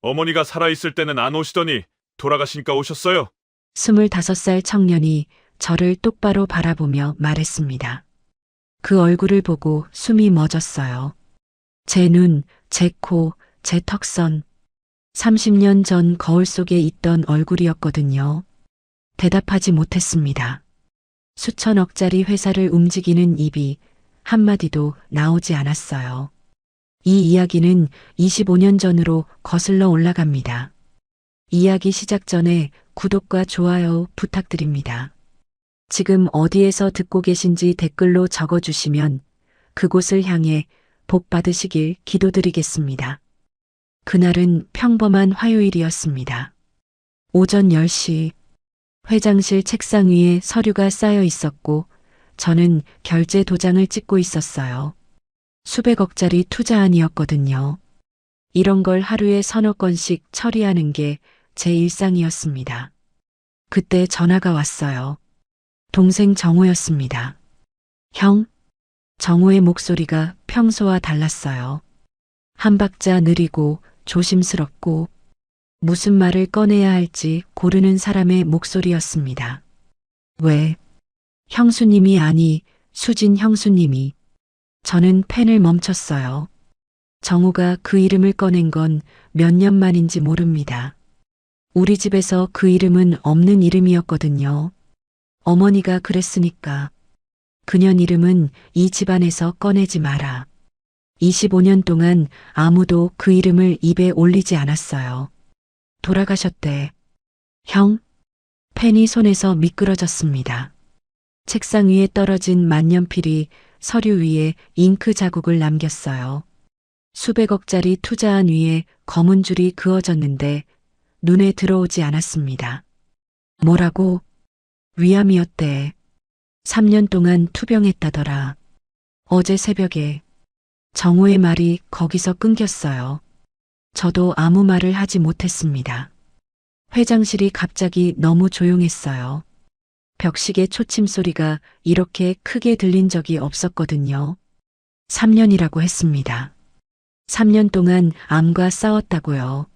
어머니가 살아있을 때는 안 오시더니 돌아가시니까 오셨어요? 25살 청년이 저를 똑바로 바라보며 말했습니다. 그 얼굴을 보고 숨이 멎었어요. 제 눈, 제 코, 제 턱선. 30년 전 거울 속에 있던 얼굴이었거든요. 대답하지 못했습니다. 수천억짜리 회사를 움직이는 입이 한마디도 나오지 않았어요. 이 이야기는 25년 전으로 거슬러 올라갑니다. 이야기 시작 전에 구독과 좋아요 부탁드립니다. 지금 어디에서 듣고 계신지 댓글로 적어주시면 그곳을 향해 복 받으시길 기도드리겠습니다. 그날은 평범한 화요일이었습니다. 오전 10시 회장실 책상 위에 서류가 쌓여 있었고 저는 결제 도장을 찍고 있었어요. 수백억짜리 투자안이었거든요. 이런 걸 하루에 서너 건씩 처리하는 게 제 일상이었습니다. 그때 전화가 왔어요. 동생 정우였습니다. 형? 정우의 목소리가 평소와 달랐어요. 한 박자 느리고 조심스럽고 무슨 말을 꺼내야 할지 고르는 사람의 목소리였습니다. 왜? 형수님이 아니, 수진 형수님이. 저는 펜을 멈췄어요. 정우가 그 이름을 꺼낸 건 몇 년 만인지 모릅니다. 우리 집에서 그 이름은 없는 이름이었거든요. 어머니가 그랬으니까. 그년 이름은 이 집안에서 꺼내지 마라. 25년 동안 아무도 그 이름을 입에 올리지 않았어요. 돌아가셨대. 형? 펜이 손에서 미끄러졌습니다. 책상 위에 떨어진 만년필이 서류 위에 잉크 자국을 남겼어요. 수백억짜리 투자안 위에 검은 줄이 그어졌는데 눈에 들어오지 않았습니다. 뭐라고? 위암이었대. 3년 동안 투병했다더라. 어제 새벽에 정우의 말이 거기서 끊겼어요. 저도 아무 말을 하지 못했습니다. 회장실이 갑자기 너무 조용했어요. 벽시계 초침 소리가 이렇게 크게 들린 적이 없었거든요. 3년이라고 했습니다. 3년 동안 암과 싸웠다고요.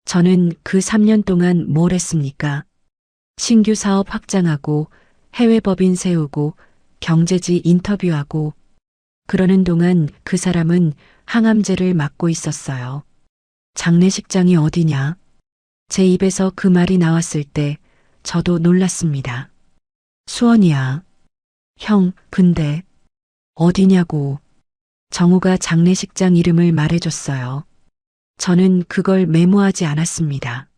저는 그 3년 동안 뭘 했습니까? 신규 사업 확장하고 해외 법인 세우고 경제지 인터뷰하고 그러는 동안 그 사람은 항암제를 맞고 있었어요. 장례식장이 어디냐? 제 입에서 그 말이 나왔을 때 저도 놀랐습니다. 수원이야. 형, 근데 어디냐고. 정우가 장례식장 이름을 말해줬어요. 저는 그걸 메모하지 않았습니다.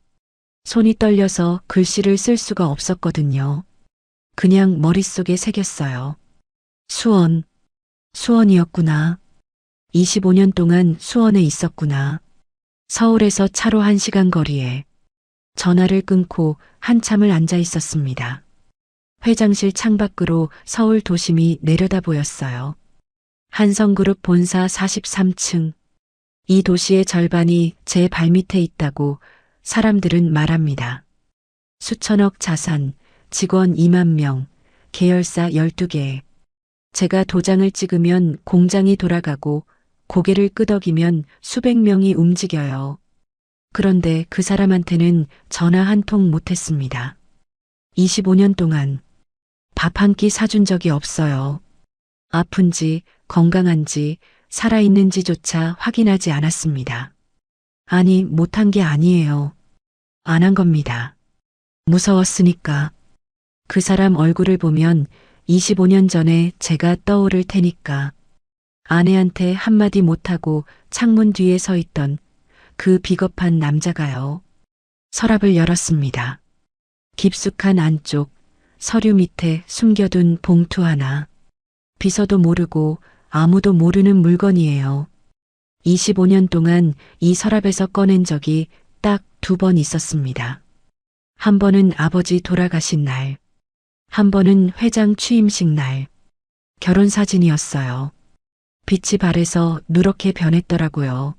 손이 떨려서 글씨를 쓸 수가 없었거든요. 그냥 머릿속에 새겼어요. 수원. 수원이었구나. 25년 동안 수원에 있었구나. 서울에서 차로 1시간 거리에. 전화를 끊고 한참을 앉아 있었습니다. 회장실 창밖으로 서울 도심이 내려다 보였어요. 한성그룹 본사 43층. 이 도시의 절반이 제 발밑에 있다고 사람들은 말합니다. 수천억 자산, 직원 2만 명, 계열사 12개. 제가 도장을 찍으면 공장이 돌아가고 고개를 끄덕이면 수백 명이 움직여요. 그런데 그 사람한테는 전화 한 통 못했습니다. 25년 동안 밥 한 끼 사준 적이 없어요. 아픈지 건강한지 살아있는지조차 확인하지 않았습니다. 아니, 못한 게 아니에요. 안 한 겁니다. 무서웠으니까. 그 사람 얼굴을 보면 25년 전에 제가 떠오를 테니까. 아내한테 한마디 못하고 창문 뒤에 서 있던 그 비겁한 남자가요. 서랍을 열었습니다. 깊숙한 안쪽, 서류 밑에 숨겨둔 봉투 하나. 비서도 모르고 아무도 모르는 물건이에요. 25년 동안 이 서랍에서 꺼낸 적이 딱 2번 있었습니다. 한 번은 아버지 돌아가신 날, 한 번은 회장 취임식 날, 결혼 사진이었어요. 빛이 발해서 누렇게 변했더라고요.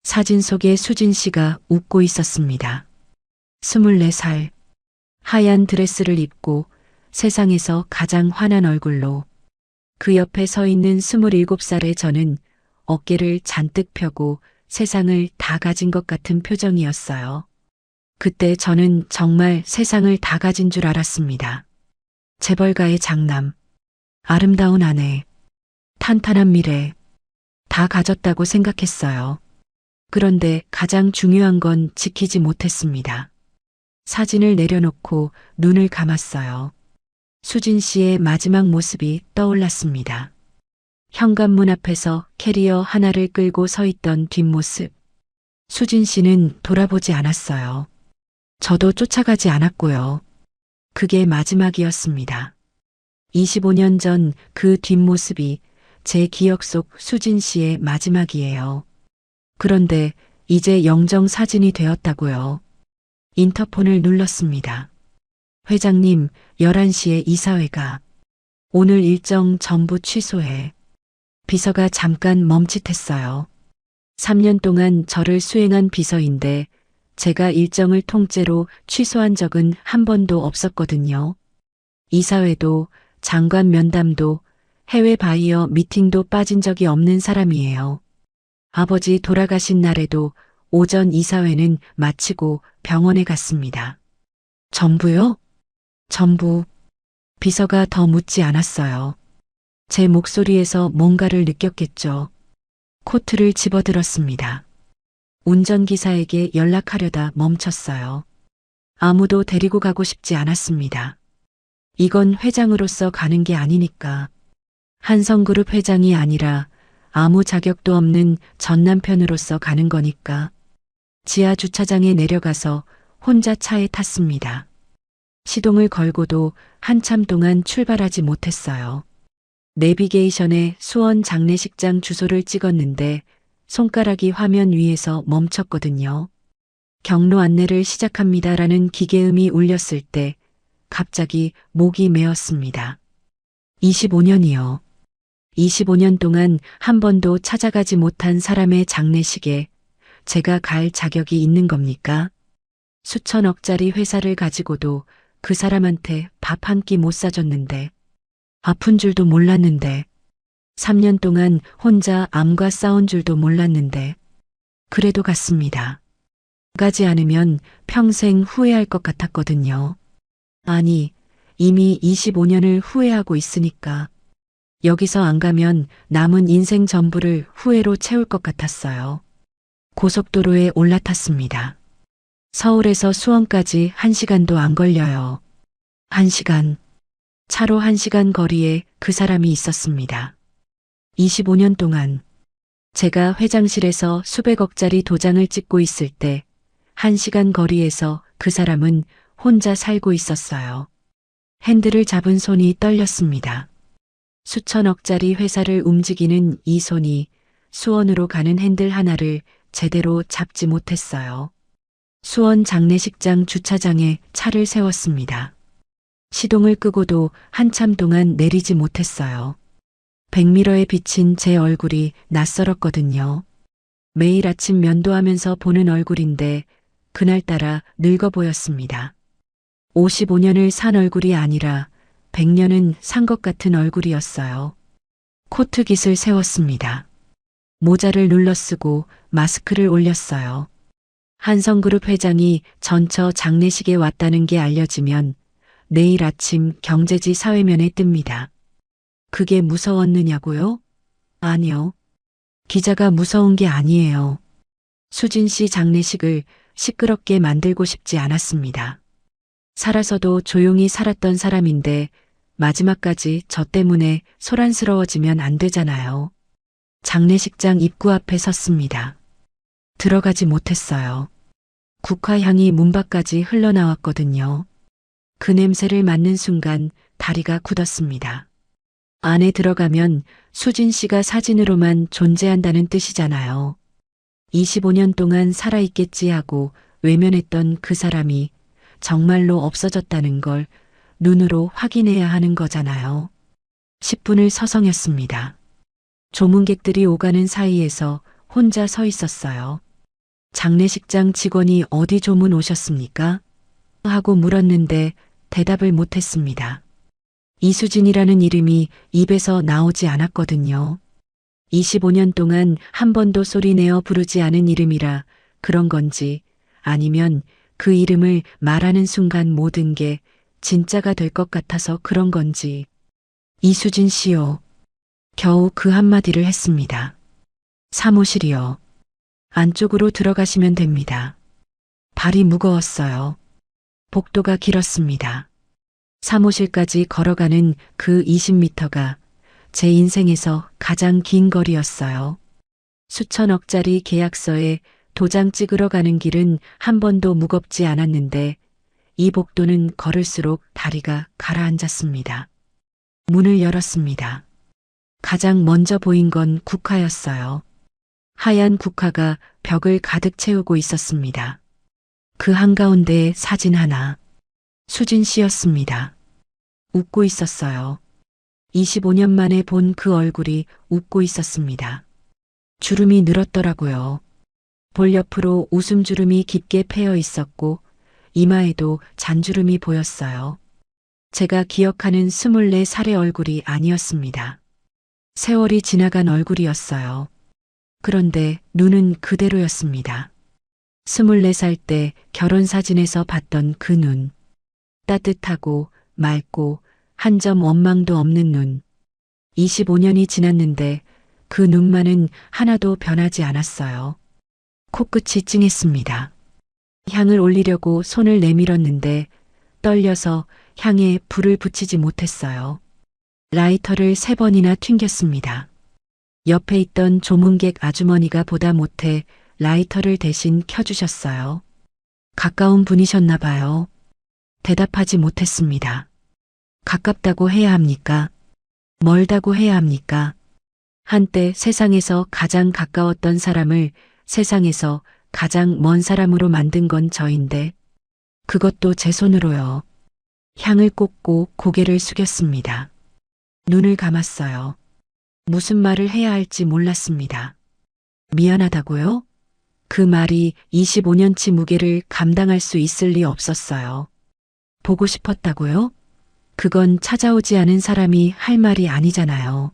사진 속에 수진 씨가 웃고 있었습니다. 24살, 하얀 드레스를 입고 세상에서 가장 환한 얼굴로. 그 옆에 서 있는 27살의 저는 어깨를 잔뜩 펴고 세상을 다 가진 것 같은 표정이었어요. 그때 저는 정말 세상을 다 가진 줄 알았습니다. 재벌가의 장남, 아름다운 아내, 탄탄한 미래, 다 가졌다고 생각했어요. 그런데 가장 중요한 건 지키지 못했습니다. 사진을 내려놓고 눈을 감았어요. 수진 씨의 마지막 모습이 떠올랐습니다. 현관문 앞에서 캐리어 하나를 끌고 서 있던 뒷모습. 수진 씨는 돌아보지 않았어요. 저도 쫓아가지 않았고요. 그게 마지막이었습니다. 25년 전 그 뒷모습이 제 기억 속 수진 씨의 마지막이에요. 그런데 이제 영정 사진이 되었다고요. 인터폰을 눌렀습니다. 회장님, 11시에 이사회가. 오늘 일정 전부 취소해. 비서가 잠깐 멈칫했어요. 3년 동안 저를 수행한 비서인데 제가 일정을 통째로 취소한 적은 한 번도 없었거든요. 이사회도 장관 면담도 해외 바이어 미팅도 빠진 적이 없는 사람이에요. 아버지 돌아가신 날에도 오전 이사회는 마치고 병원에 갔습니다. 전부요? 전부. 비서가 더 묻지 않았어요. 제 목소리에서 뭔가를 느꼈겠죠. 코트를 집어들었습니다. 운전기사에게 연락하려다 멈췄어요. 아무도 데리고 가고 싶지 않았습니다. 이건 회장으로서 가는 게 아니니까. 한성그룹 회장이 아니라 아무 자격도 없는 전 남편으로서 가는 거니까. 지하 주차장에 내려가서 혼자 차에 탔습니다. 시동을 걸고도 한참 동안 출발하지 못했어요. 내비게이션에 수원 장례식장 주소를 찍었는데 손가락이 화면 위에서 멈췄거든요. 경로 안내를 시작합니다라는 기계음이 울렸을 때 갑자기 목이 메었습니다. 25년이요. 25년 동안 한 번도 찾아가지 못한 사람의 장례식에 제가 갈 자격이 있는 겁니까? 수천억짜리 회사를 가지고도 그 사람한테 밥 한 끼 못 사줬는데, 아픈 줄도 몰랐는데, 3년 동안 혼자 암과 싸운 줄도 몰랐는데, 그래도 갔습니다. 가지 않으면 평생 후회할 것 같았거든요. 아니, 이미 25년을 후회하고 있으니까. 여기서 안 가면 남은 인생 전부를 후회로 채울 것 같았어요. 고속도로에 올라탔습니다. 서울에서 수원까지 1시간도 안 걸려요. 1시간. 차로 1시간 거리에 그 사람이 있었습니다. 25년 동안 제가 회장실에서 수백억짜리 도장을 찍고 있을 때 1시간 거리에서 그 사람은 혼자 살고 있었어요. 핸들을 잡은 손이 떨렸습니다. 수천억짜리 회사를 움직이는 이 손이 수원으로 가는 핸들 하나를 제대로 잡지 못했어요. 수원 장례식장 주차장에 차를 세웠습니다. 시동을 끄고도 한참 동안 내리지 못했어요. 백미러에 비친 제 얼굴이 낯설었거든요. 매일 아침 면도하면서 보는 얼굴인데 그날따라 늙어 보였습니다. 55년을 산 얼굴이 아니라 100년은 산 것 같은 얼굴이었어요. 코트깃을 세웠습니다. 모자를 눌러쓰고 마스크를 올렸어요. 한성그룹 회장이 전처 장례식에 왔다는 게 알려지면 내일 아침 경제지 사회면에 뜹니다. 그게 무서웠느냐고요? 아니요. 기자가 무서운 게 아니에요. 수진 씨 장례식을 시끄럽게 만들고 싶지 않았습니다. 살아서도 조용히 살았던 사람인데 마지막까지 저 때문에 소란스러워지면 안 되잖아요. 장례식장 입구 앞에 섰습니다. 들어가지 못했어요. 국화향이 문 밖까지 흘러나왔거든요. 그 냄새를 맡는 순간 다리가 굳었습니다. 안에 들어가면 수진 씨가 사진으로만 존재한다는 뜻이잖아요. 25년 동안 살아있겠지 하고 외면했던 그 사람이 정말로 없어졌다는 걸 눈으로 확인해야 하는 거잖아요. 10분을 서성였습니다. 조문객들이 오가는 사이에서 혼자 서 있었어요. 장례식장 직원이 어디 조문 오셨습니까? 하고 물었는데 대답을 못했습니다. 이수진이라는 이름이 입에서 나오지 않았거든요. 25년 동안 한 번도 소리내어 부르지 않은 이름이라 그런 건지 아니면 그 이름을 말하는 순간 모든 게 진짜가 될 것 같아서 그런 건지. 이수진 씨요. 겨우 그 한마디를 했습니다. 사무실이요. 안쪽으로 들어가시면 됩니다. 발이 무거웠어요. 복도가 길었습니다. 사무실까지 걸어가는 그 20m가 제 인생에서 가장 긴 거리였어요. 수천억짜리 계약서에 도장 찍으러 가는 길은 한 번도 무겁지 않았는데 이 복도는 걸을수록 다리가 가라앉았습니다. 문을 열었습니다. 가장 먼저 보인 건 국화였어요. 하얀 국화가 벽을 가득 채우고 있었습니다. 그 한가운데에 사진 하나. 수진 씨였습니다. 웃고 있었어요. 25년 만에 본 그 얼굴이 웃고 있었습니다. 주름이 늘었더라고요. 볼 옆으로 웃음 주름이 깊게 패여 있었고 이마에도 잔주름이 보였어요. 제가 기억하는 24살의 얼굴이 아니었습니다. 세월이 지나간 얼굴이었어요. 그런데 눈은 그대로였습니다. 24살 때 결혼사진에서 봤던 그 눈. 따뜻하고 맑고 한 점 원망도 없는 눈. 25년이 지났는데 그 눈만은 하나도 변하지 않았어요. 코끝이 찡했습니다. 향을 올리려고 손을 내밀었는데 떨려서 향에 불을 붙이지 못했어요. 라이터를 3번이나 튕겼습니다. 옆에 있던 조문객 아주머니가 보다 못해 라이터를 대신 켜주셨어요. 가까운 분이셨나 봐요. 대답하지 못했습니다. 가깝다고 해야 합니까? 멀다고 해야 합니까? 한때 세상에서 가장 가까웠던 사람을 세상에서 가장 먼 사람으로 만든 건 저인데 그것도 제 손으로요. 향을 꽂고 고개를 숙였습니다. 눈을 감았어요. 무슨 말을 해야 할지 몰랐습니다. 미안하다고요? 그 말이 25년치 무게를 감당할 수 있을 리 없었어요. 보고 싶었다고요? 그건 찾아오지 않은 사람이 할 말이 아니잖아요.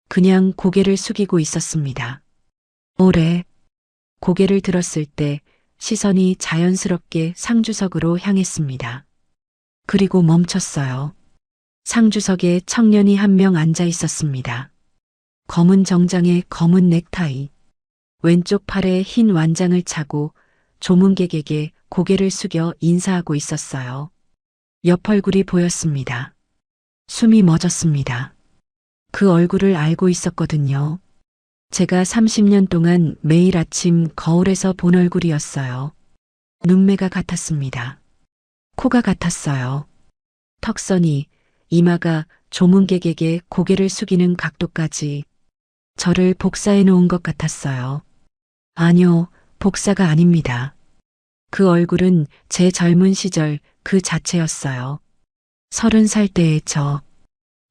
그냥 고개를 숙이고 있었습니다. 오래. 고개를 들었을 때 시선이 자연스럽게 상주석으로 향했습니다. 그리고 멈췄어요. 상주석에 청년이 한 명 앉아 있었습니다. 검은 정장에 검은 넥타이, 왼쪽 팔에 흰 완장을 차고 조문객에게 고개를 숙여 인사하고 있었어요. 옆 얼굴이 보였습니다. 숨이 멎었습니다. 그 얼굴을 알고 있었거든요. 제가 30년 동안 매일 아침 거울에서 본 얼굴이었어요. 눈매가 같았습니다. 코가 같았어요. 턱선이, 이마가 조문객에게 고개를 숙이는 각도까지 저를 복사해 놓은 것 같았어요. 아니요, 복사가 아닙니다. 그 얼굴은 제 젊은 시절 그 자체였어요. 30살 때의 저.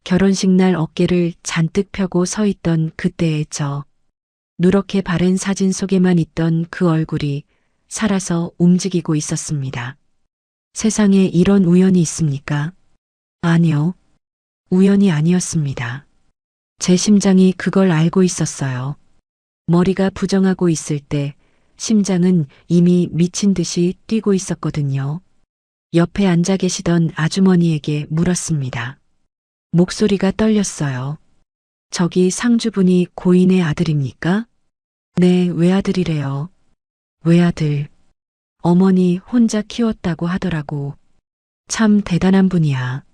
결혼식 날 어깨를 잔뜩 펴고 서 있던 그때의 저. 누렇게 바른 사진 속에만 있던 그 얼굴이 살아서 움직이고 있었습니다. 세상에 이런 우연이 있습니까? 아니요. 우연이 아니었습니다. 제 심장이 그걸 알고 있었어요. 머리가 부정하고 있을 때 심장은 이미 미친 듯이 뛰고 있었거든요. 옆에 앉아 계시던 아주머니에게 물었습니다. 목소리가 떨렸어요. 저기 상주분이 고인의 아들입니까? 네, 외아들이래요. 외아들. 어머니 혼자 키웠다고 하더라고. 참 대단한 분이야.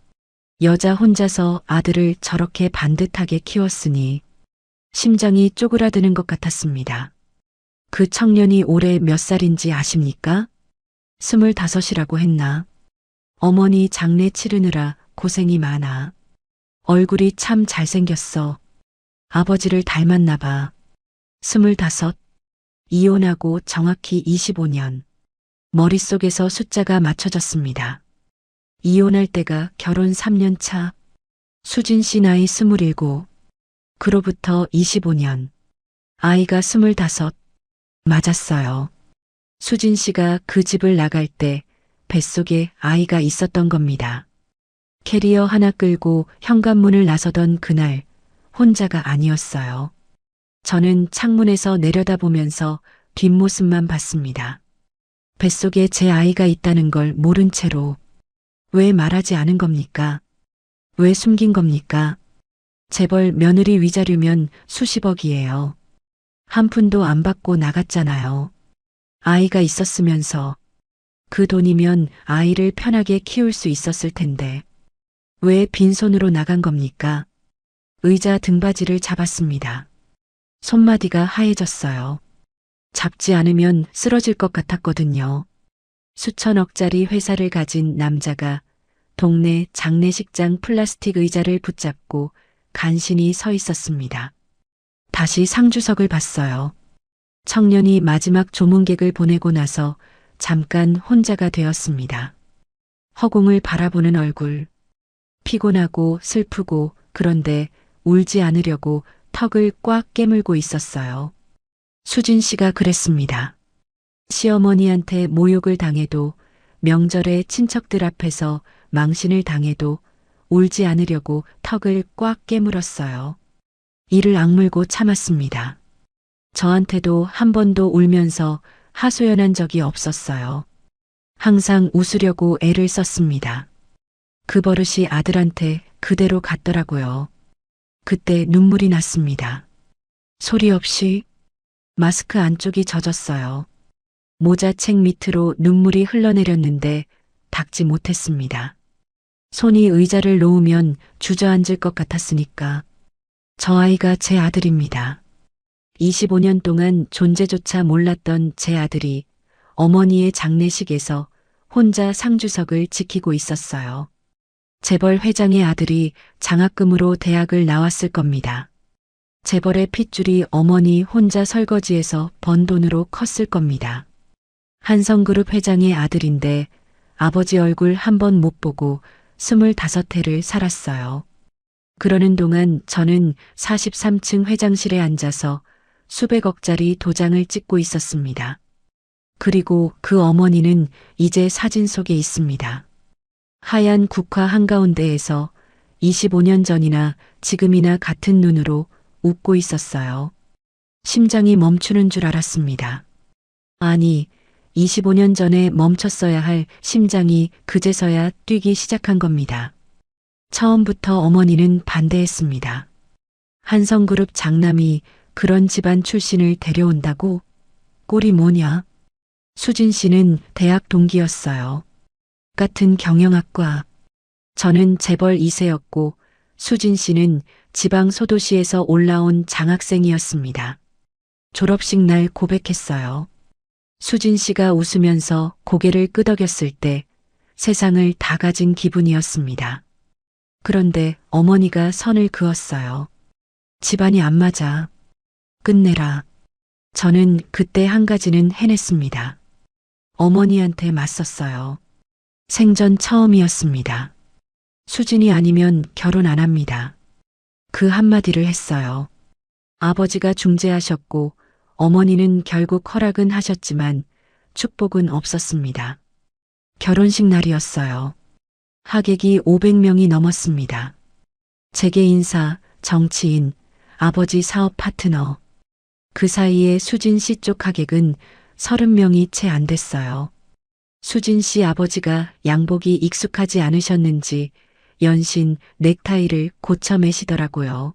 여자 혼자서 아들을 저렇게 반듯하게 키웠으니 심장이 쪼그라드는 것 같았습니다. 그 청년이 올해 몇 살인지 아십니까? 25이라고 했나? 어머니 장례 치르느라 고생이 많아. 얼굴이 참 잘생겼어. 아버지를 닮았나 봐. 25. 이혼하고 정확히 25년. 머릿속에서 숫자가 맞춰졌습니다. 이혼할 때가 결혼 3년 차. 수진 씨 나이 27. 그로부터 25년. 아이가 25. 맞았어요. 수진 씨가 그 집을 나갈 때 뱃속에 아이가 있었던 겁니다. 캐리어 하나 끌고 현관문을 나서던 그날 혼자가 아니었어요. 저는 창문에서 내려다보면서 뒷모습만 봤습니다. 뱃속에 제 아이가 있다는 걸 모른 채로 왜 말하지 않은 겁니까? 왜 숨긴 겁니까? 재벌 며느리 위자료면 수십억이에요. 한 푼도 안 받고 나갔잖아요. 아이가 있었으면서 그 돈이면 아이를 편하게 키울 수 있었을 텐데 왜 빈손으로 나간 겁니까? 의자 등받이를 잡았습니다. 손마디가 하얘졌어요. 잡지 않으면 쓰러질 것 같았거든요. 수천억짜리 회사를 가진 남자가 동네 장례식장 플라스틱 의자를 붙잡고 간신히 서 있었습니다. 다시 상주석을 봤어요. 청년이 마지막 조문객을 보내고 나서 잠깐 혼자가 되었습니다. 허공을 바라보는 얼굴. 피곤하고 슬프고 그런데 울지 않으려고 턱을 꽉 깨물고 있었어요. 수진 씨가 그랬습니다. 시어머니한테 모욕을 당해도 명절에 친척들 앞에서 망신을 당해도 울지 않으려고 턱을 꽉 깨물었어요. 이를 악물고 참았습니다. 저한테도 한 번도 울면서 하소연한 적이 없었어요. 항상 웃으려고 애를 썼습니다. 그 버릇이 아들한테 그대로 갔더라고요. 그때 눈물이 났습니다. 소리 없이 마스크 안쪽이 젖었어요. 모자책 밑으로 눈물이 흘러내렸는데 닦지 못했습니다. 손이 의자를 놓으면 주저앉을 것 같았으니까. 저 아이가 제 아들입니다. 25년 동안 존재조차 몰랐던 제 아들이 어머니의 장례식에서 혼자 상주석을 지키고 있었어요. 재벌 회장의 아들이 장학금으로 대학을 나왔을 겁니다. 재벌의 핏줄이 어머니 혼자 설거지해서 번 돈으로 컸을 겁니다. 한성그룹 회장의 아들인데 아버지 얼굴 한 번 못 보고 25해를 살았어요. 그러는 동안 저는 43층 회장실에 앉아서 수백억짜리 도장을 찍고 있었습니다. 그리고 그 어머니는 이제 사진 속에 있습니다. 하얀 국화 한가운데에서 25년 전이나 지금이나 같은 눈으로 웃고 있었어요. 심장이 멈추는 줄 알았습니다. 아니, 25년 전에 멈췄어야 할 심장이 그제서야 뛰기 시작한 겁니다. 처음부터 어머니는 반대했습니다. 한성그룹 장남이 그런 집안 출신을 데려온다고? 꼴이 뭐냐? 수진 씨는 대학 동기였어요. 같은 경영학과. 저는 재벌 2세였고 수진 씨는 지방 소도시에서 올라온 장학생이었습니다. 졸업식 날 고백했어요. 수진 씨가 웃으면서 고개를 끄덕였을 때 세상을 다 가진 기분이었습니다. 그런데 어머니가 선을 그었어요. 집안이 안 맞아. 끝내라. 저는 그때 한 가지는 해냈습니다. 어머니한테 맞섰어요. 생전 처음이었습니다. 수진이 아니면 결혼 안 합니다. 그 한마디를 했어요. 아버지가 중재하셨고 어머니는 결국 허락은 하셨지만 축복은 없었습니다. 결혼식 날이었어요. 하객이 500명이 넘었습니다. 재계 인사, 정치인, 아버지 사업 파트너. 그 사이에 수진 씨 쪽 하객은 30명이 채 안 됐어요. 수진 씨 아버지가 양복이 익숙하지 않으셨는지 연신 넥타이를 고쳐 매시더라고요.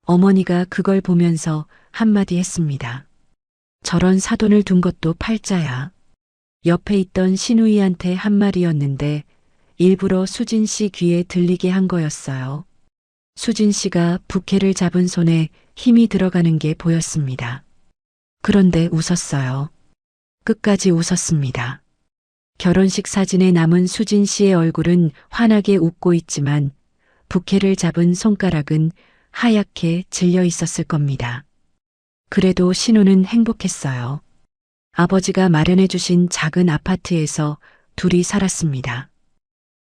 어머니가 그걸 보면서 한마디 했습니다. 저런 사돈을 둔 것도 팔자야. 옆에 있던 신우이한테 한 말이었는데 일부러 수진 씨 귀에 들리게 한 거였어요. 수진 씨가 부케를 잡은 손에 힘이 들어가는 게 보였습니다. 그런데 웃었어요. 끝까지 웃었습니다. 결혼식 사진에 남은 수진 씨의 얼굴은 환하게 웃고 있지만 부케를 잡은 손가락은 하얗게 질려 있었을 겁니다. 그래도 신우는 행복했어요. 아버지가 마련해 주신 작은 아파트에서 둘이 살았습니다.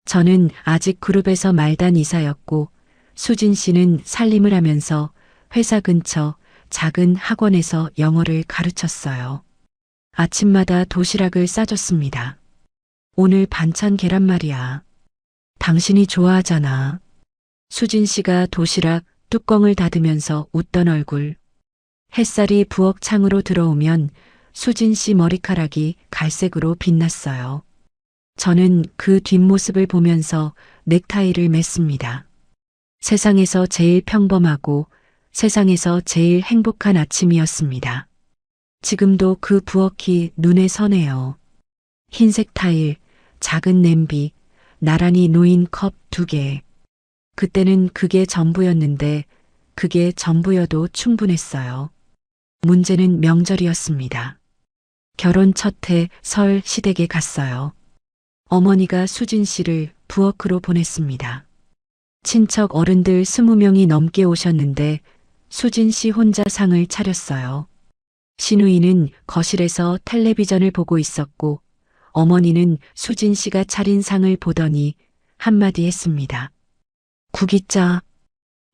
저는 아직 그룹에서 말단 이사였고 수진 씨는 살림을 하면서 회사 근처 작은 학원에서 영어를 가르쳤어요. 아침마다 도시락을 싸줬습니다. 오늘 반찬 계란말이야. 당신이 좋아하잖아. 수진 씨가 도시락 뚜껑을 닫으면서 웃던 얼굴. 햇살이 부엌 창으로 들어오면 수진 씨 머리카락이 갈색으로 빛났어요. 저는 그 뒷모습을 보면서 넥타이를 맸습니다. 세상에서 제일 평범하고 세상에서 제일 행복한 아침이었습니다. 지금도 그 부엌이 눈에 선해요. 흰색 타일, 작은 냄비, 나란히 놓인 컵 2개. 그때는 그게 전부였는데 그게 전부여도 충분했어요. 문제는 명절이었습니다. 결혼 첫 해 설 시댁에 갔어요. 어머니가 수진 씨를 부엌으로 보냈습니다. 친척 어른들 20명이 넘게 오셨는데 수진 씨 혼자 상을 차렸어요. 시누이는 거실에서 텔레비전을 보고 있었고 어머니는 수진 씨가 차린 상을 보더니 한마디 했습니다. 국이 짜.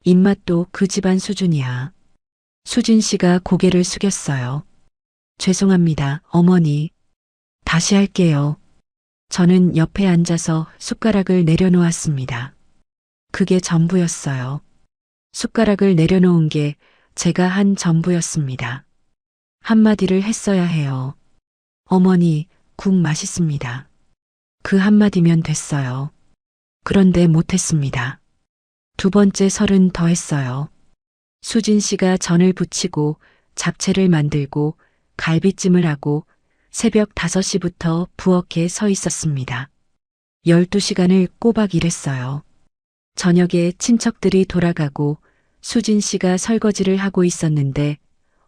입맛도 그 집안 수준이야. 수진 씨가 고개를 숙였어요. 죄송합니다, 어머니. 다시 할게요. 저는 옆에 앉아서 숟가락을 내려놓았습니다. 그게 전부였어요. 숟가락을 내려놓은 게 제가 한 전부였습니다. 한마디를 했어야 해요. 어머니, 국 맛있습니다. 그 한마디면 됐어요. 그런데 못했습니다. 2번째 설은 더 했어요. 수진 씨가 전을 부치고 잡채를 만들고 갈비찜을 하고 새벽 5시부터 부엌에 서 있었습니다. 12시간을 꼬박 일했어요. 저녁에 친척들이 돌아가고 수진 씨가 설거지를 하고 있었는데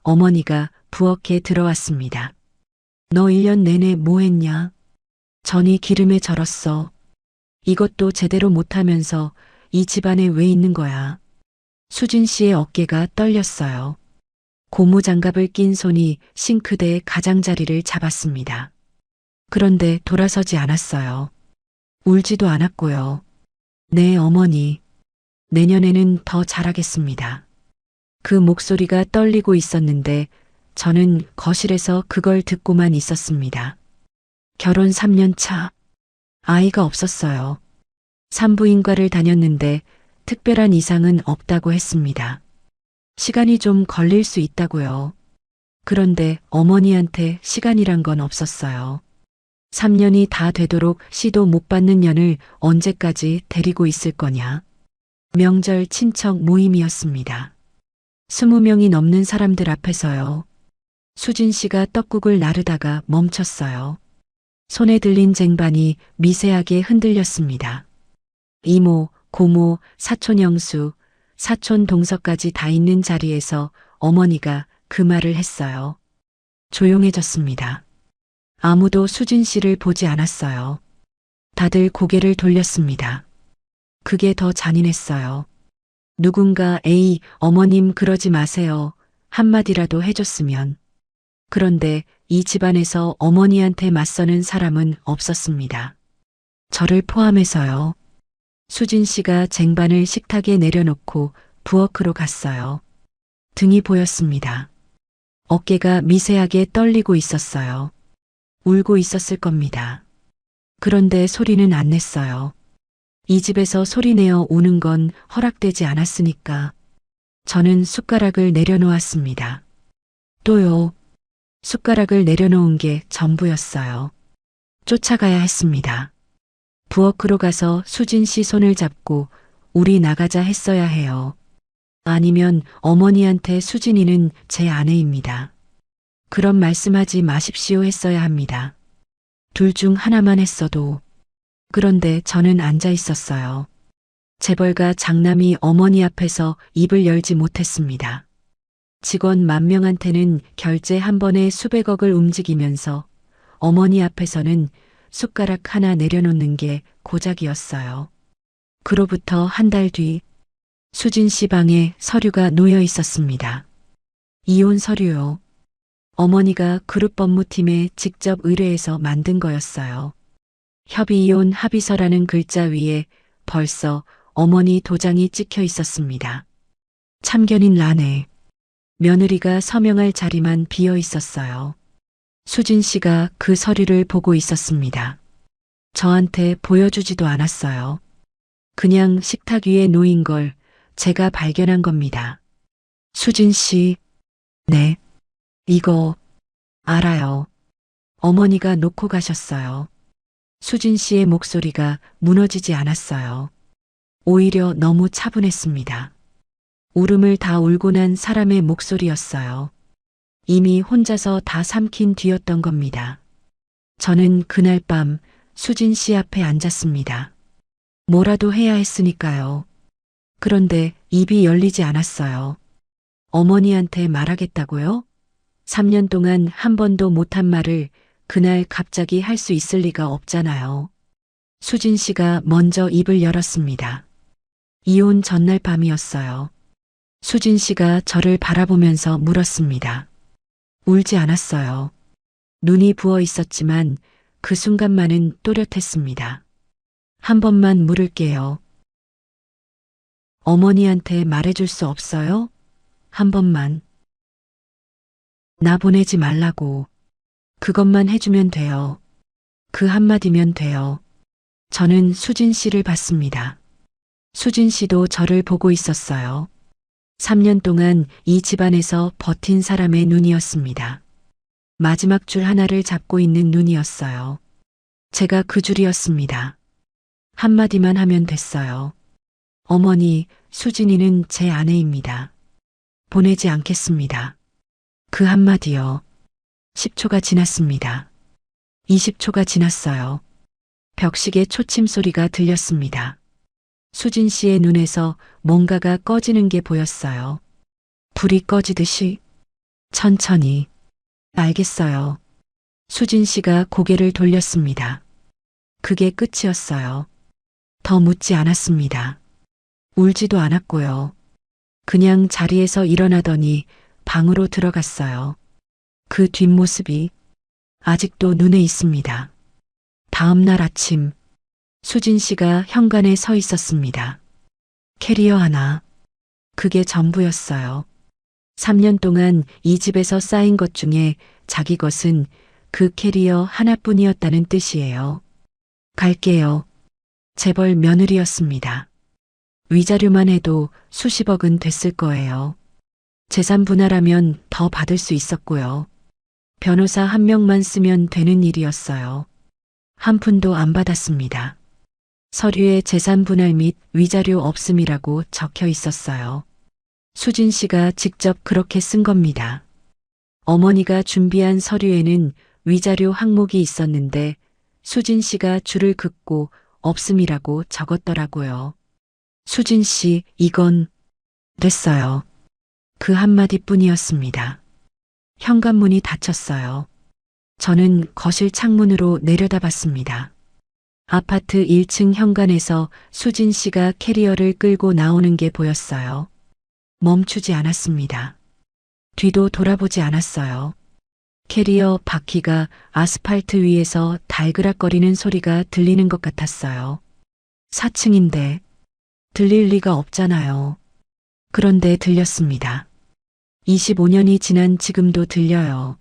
어머니가 부엌에 들어왔습니다. 너 1년 내내 뭐 했냐? 전이 기름에 절었어. 이것도 제대로 못하면서 이 집안에 왜 있는 거야? 수진 씨의 어깨가 떨렸어요. 고무장갑을 낀 손이 싱크대의 가장자리를 잡았습니다. 그런데 돌아서지 않았어요. 울지도 않았고요. 네, 어머니. 내년에는 더 잘하겠습니다. 그 목소리가 떨리고 있었는데 저는 거실에서 그걸 듣고만 있었습니다. 결혼 3년 차. 아이가 없었어요. 산부인과를 다녔는데 특별한 이상은 없다고 했습니다. 시간이 좀 걸릴 수 있다고요. 그런데 어머니한테 시간이란 건 없었어요. 3년이 다 되도록 시도 못 받는 년을 언제까지 데리고 있을 거냐. 명절 친척 모임이었습니다. 20명이 넘는 사람들 앞에서요. 수진 씨가 떡국을 나르다가 멈췄어요. 손에 들린 쟁반이 미세하게 흔들렸습니다. 이모, 고모, 사촌 영수, 사촌 동서까지 다 있는 자리에서 어머니가 그 말을 했어요. 조용해졌습니다. 아무도 수진 씨를 보지 않았어요. 다들 고개를 돌렸습니다. 그게 더 잔인했어요. 누군가 에이, 어머님 그러지 마세요. 한마디라도 해줬으면. 그런데 이 집안에서 어머니한테 맞서는 사람은 없었습니다. 저를 포함해서요. 수진 씨가 쟁반을 식탁에 내려놓고 부엌으로 갔어요. 등이 보였습니다. 어깨가 미세하게 떨리고 있었어요. 울고 있었을 겁니다. 그런데 소리는 안 냈어요. 이 집에서 소리내어 우는 건 허락되지 않았으니까. 저는 숟가락을 내려놓았습니다. 또요. 숟가락을 내려놓은 게 전부였어요. 쫓아가야 했습니다. 부엌으로 가서 수진 씨 손을 잡고 우리 나가자 했어야 해요. 아니면 어머니한테 수진이는 제 아내입니다. 그런 말씀하지 마십시오 했어야 합니다. 둘 중 하나만 했어도. 그런데 저는 앉아 있었어요. 재벌가 장남이 어머니 앞에서 입을 열지 못했습니다. 직원 10,000명한테는 결제 한 번에 수백억을 움직이면서 어머니 앞에서는 숟가락 하나 내려놓는 게 고작이었어요. 그로부터 한 달 뒤 수진 씨 방에 서류가 놓여 있었습니다. 이혼 서류요. 어머니가 그룹법무팀에 직접 의뢰해서 만든 거였어요. 협의이혼 합의서라는 글자 위에 벌써 어머니 도장이 찍혀 있었습니다. 참견인 란에 며느리가 서명할 자리만 비어 있었어요. 수진 씨가 그 서류를 보고 있었습니다. 저한테 보여주지도 않았어요. 그냥 식탁 위에 놓인 걸 제가 발견한 겁니다. 수진 씨, 네. 이거 알아요. 어머니가 놓고 가셨어요. 수진 씨의 목소리가 무너지지 않았어요. 오히려 너무 차분했습니다. 울음을 다 울고 난 사람의 목소리였어요. 이미 혼자서 다 삼킨 뒤였던 겁니다. 저는 그날 밤 수진 씨 앞에 앉았습니다. 뭐라도 해야 했으니까요. 그런데 입이 열리지 않았어요. 어머니한테 말하겠다고요? 3년 동안 한 번도 못한 말을 그날 갑자기 할 수 있을 리가 없잖아요. 수진 씨가 먼저 입을 열었습니다. 이혼 전날 밤이었어요. 수진 씨가 저를 바라보면서 물었습니다. 울지 않았어요. 눈이 부어 있었지만 그 순간만은 또렷했습니다. 한 번만 물을게요. 어머니한테 말해줄 수 없어요? 한 번만. 나 보내지 말라고. 그것만 해주면 돼요. 그 한마디면 돼요. 저는 수진 씨를 봤습니다. 수진 씨도 저를 보고 있었어요. 3년 동안 이 집안에서 버틴 사람의 눈이었습니다. 마지막 줄 하나를 잡고 있는 눈이었어요. 제가 그 줄이었습니다. 한마디만 하면 됐어요. 어머니, 수진이는 제 아내입니다. 보내지 않겠습니다. 그 한마디요. 10초가 지났습니다. 20초가 지났어요. 벽시계 초침 소리가 들렸습니다. 수진 씨의 눈에서 뭔가가 꺼지는 게 보였어요. 불이 꺼지듯이 천천히. 알겠어요. 수진 씨가 고개를 돌렸습니다. 그게 끝이었어요. 더 묻지 않았습니다. 울지도 않았고요. 그냥 자리에서 일어나더니 방으로 들어갔어요. 그 뒷모습이 아직도 눈에 있습니다. 다음 날 아침, 수진 씨가 현관에 서 있었습니다. 캐리어 하나. 그게 전부였어요. 3년 동안 이 집에서 쌓인 것 중에 자기 것은 그 캐리어 하나뿐이었다는 뜻이에요. 갈게요. 재벌 며느리였습니다. 위자료만 해도 수십억은 됐을 거예요. 재산 분할하면 더 받을 수 있었고요. 변호사 한 명만 쓰면 되는 일이었어요. 한 푼도 안 받았습니다. 서류에 재산 분할 및 위자료 없음이라고 적혀 있었어요. 수진 씨가 직접 그렇게 쓴 겁니다. 어머니가 준비한 서류에는 위자료 항목이 있었는데 수진 씨가 줄을 긋고 없음이라고 적었더라고요. 수진 씨, 이건 됐어요. 그 한마디뿐이었습니다. 현관문이 닫혔어요. 저는 거실 창문으로 내려다봤습니다. 아파트 1층 현관에서 수진 씨가 캐리어를 끌고 나오는 게 보였어요. 멈추지 않았습니다. 뒤도 돌아보지 않았어요. 캐리어 바퀴가 아스팔트 위에서 달그락거리는 소리가 들리는 것 같았어요. 4층인데 들릴 리가 없잖아요. 그런데 들렸습니다. 25년이 지난 지금도 들려요.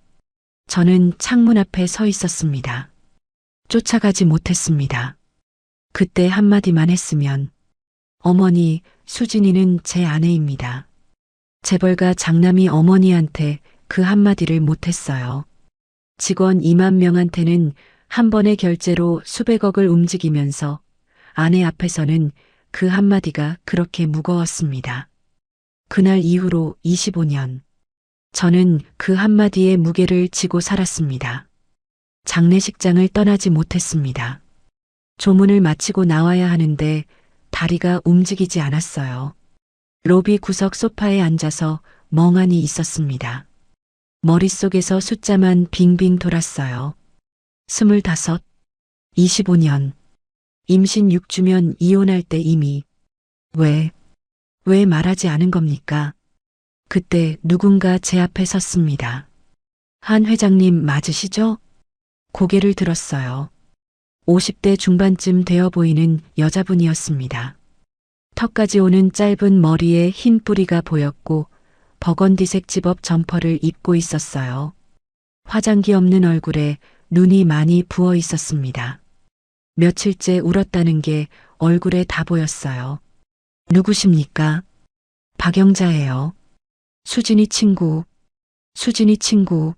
저는 창문 앞에 서 있었습니다. 쫓아가지 못했습니다. 그때 한마디만 했으면 어머니, 수진이는 제 아내입니다. 재벌가 장남이 어머니한테 그 한마디를 못했어요. 직원 2만 명한테는 한 번의 결제로 수백억을 움직이면서 아내 앞에서는 그 한마디가 그렇게 무거웠습니다. 그날 이후로 25년. 저는 그 한마디의 무게를 지고 살았습니다. 장례식장을 떠나지 못했습니다. 조문을 마치고 나와야 하는데 다리가 움직이지 않았어요. 로비 구석 소파에 앉아서 멍하니 있었습니다. 머릿속에서 숫자만 빙빙 돌았어요. 25, 25년. 임신 6주면 이혼할 때 이미. 왜 말하지 않은 겁니까? 그때 누군가 제 앞에 섰습니다. 한 회장님 맞으시죠? 고개를 들었어요. 50대 중반쯤 되어 보이는 여자분이었습니다. 턱까지 오는 짧은 머리에 흰 뿌리가 보였고 버건디색 집업 점퍼를 입고 있었어요. 화장기 없는 얼굴에 눈이 많이 부어 있었습니다. 며칠째 울었다는 게 얼굴에 다 보였어요. 누구십니까? 박영자예요. 수진이 친구. 수진이 친구.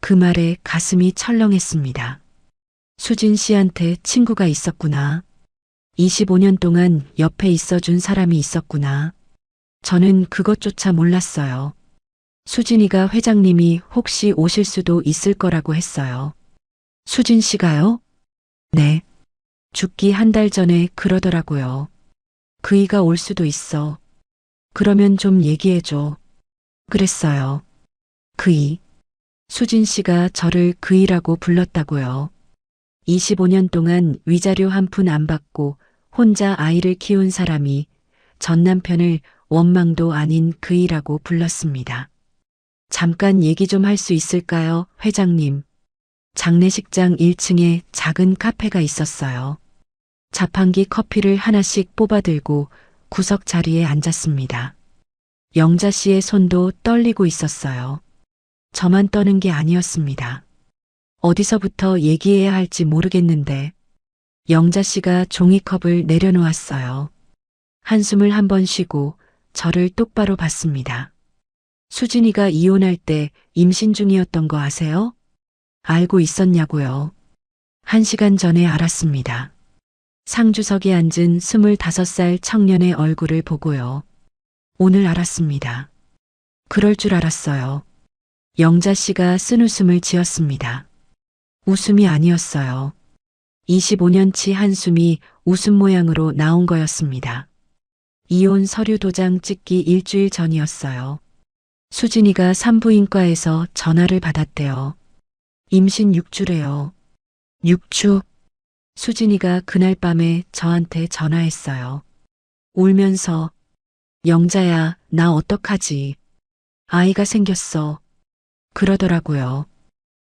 그 말에 가슴이 철렁했습니다. 수진 씨한테 친구가 있었구나. 25년 동안 옆에 있어준 사람이 있었구나. 저는 그것조차 몰랐어요. 수진이가 회장님이 혹시 오실 수도 있을 거라고 했어요. 수진 씨가요? 네. 죽기 한 달 전에 그러더라고요. 그이가 올 수도 있어. 그러면 좀 얘기해줘. 그랬어요. 그이. 수진 씨가 저를 그이라고 불렀다고요. 25년 동안 위자료 한 푼 안 받고 혼자 아이를 키운 사람이 전 남편을 원망도 아닌 그이라고 불렀습니다. 잠깐 얘기 좀 할 수 있을까요, 회장님? 장례식장 1층에 작은 카페가 있었어요. 자판기 커피를 하나씩 뽑아들고 구석 자리에 앉았습니다. 영자 씨의 손도 떨리고 있었어요. 저만 떠는 게 아니었습니다. 어디서부터 얘기해야 할지 모르겠는데 영자 씨가 종이컵을 내려놓았어요. 한숨을 한 번 쉬고 저를 똑바로 봤습니다. 수진이가 이혼할 때 임신 중이었던 거 아세요? 알고 있었냐고요. 1시간 전에 알았습니다. 상주석에 앉은 25살 청년의 얼굴을 보고요. 오늘 알았습니다. 그럴 줄 알았어요. 영자 씨가 쓴웃음을 지었습니다. 웃음이 아니었어요. 25년치 한숨이 웃음 모양으로 나온 거였습니다. 이혼 서류 도장 찍기 일주일 전이었어요. 수진이가 산부인과에서 전화를 받았대요. 임신 6주래요. 6주. 수진이가 그날 밤에 저한테 전화했어요. 울면서 영자야, 나 어떡하지? 아이가 생겼어. 그러더라고요.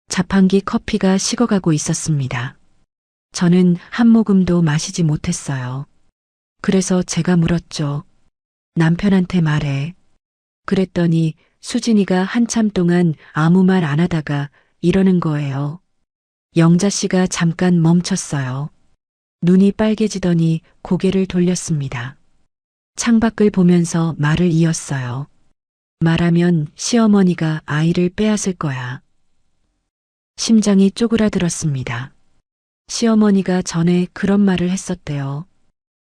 자판기 커피가 식어가고 있었습니다. 저는 한 모금도 마시지 못했어요. 그래서 제가 물었죠. 남편한테 말해. 그랬더니 수진이가 한참 동안 아무 말 안 하다가 이러는 거예요. 영자 씨가 잠깐 멈췄어요. 눈이 빨개지더니 고개를 돌렸습니다. 창밖을 보면서 말을 이었어요. 말하면 시어머니가 아이를 빼앗을 거야. 심장이 쪼그라들었습니다. 시어머니가 전에 그런 말을 했었대요.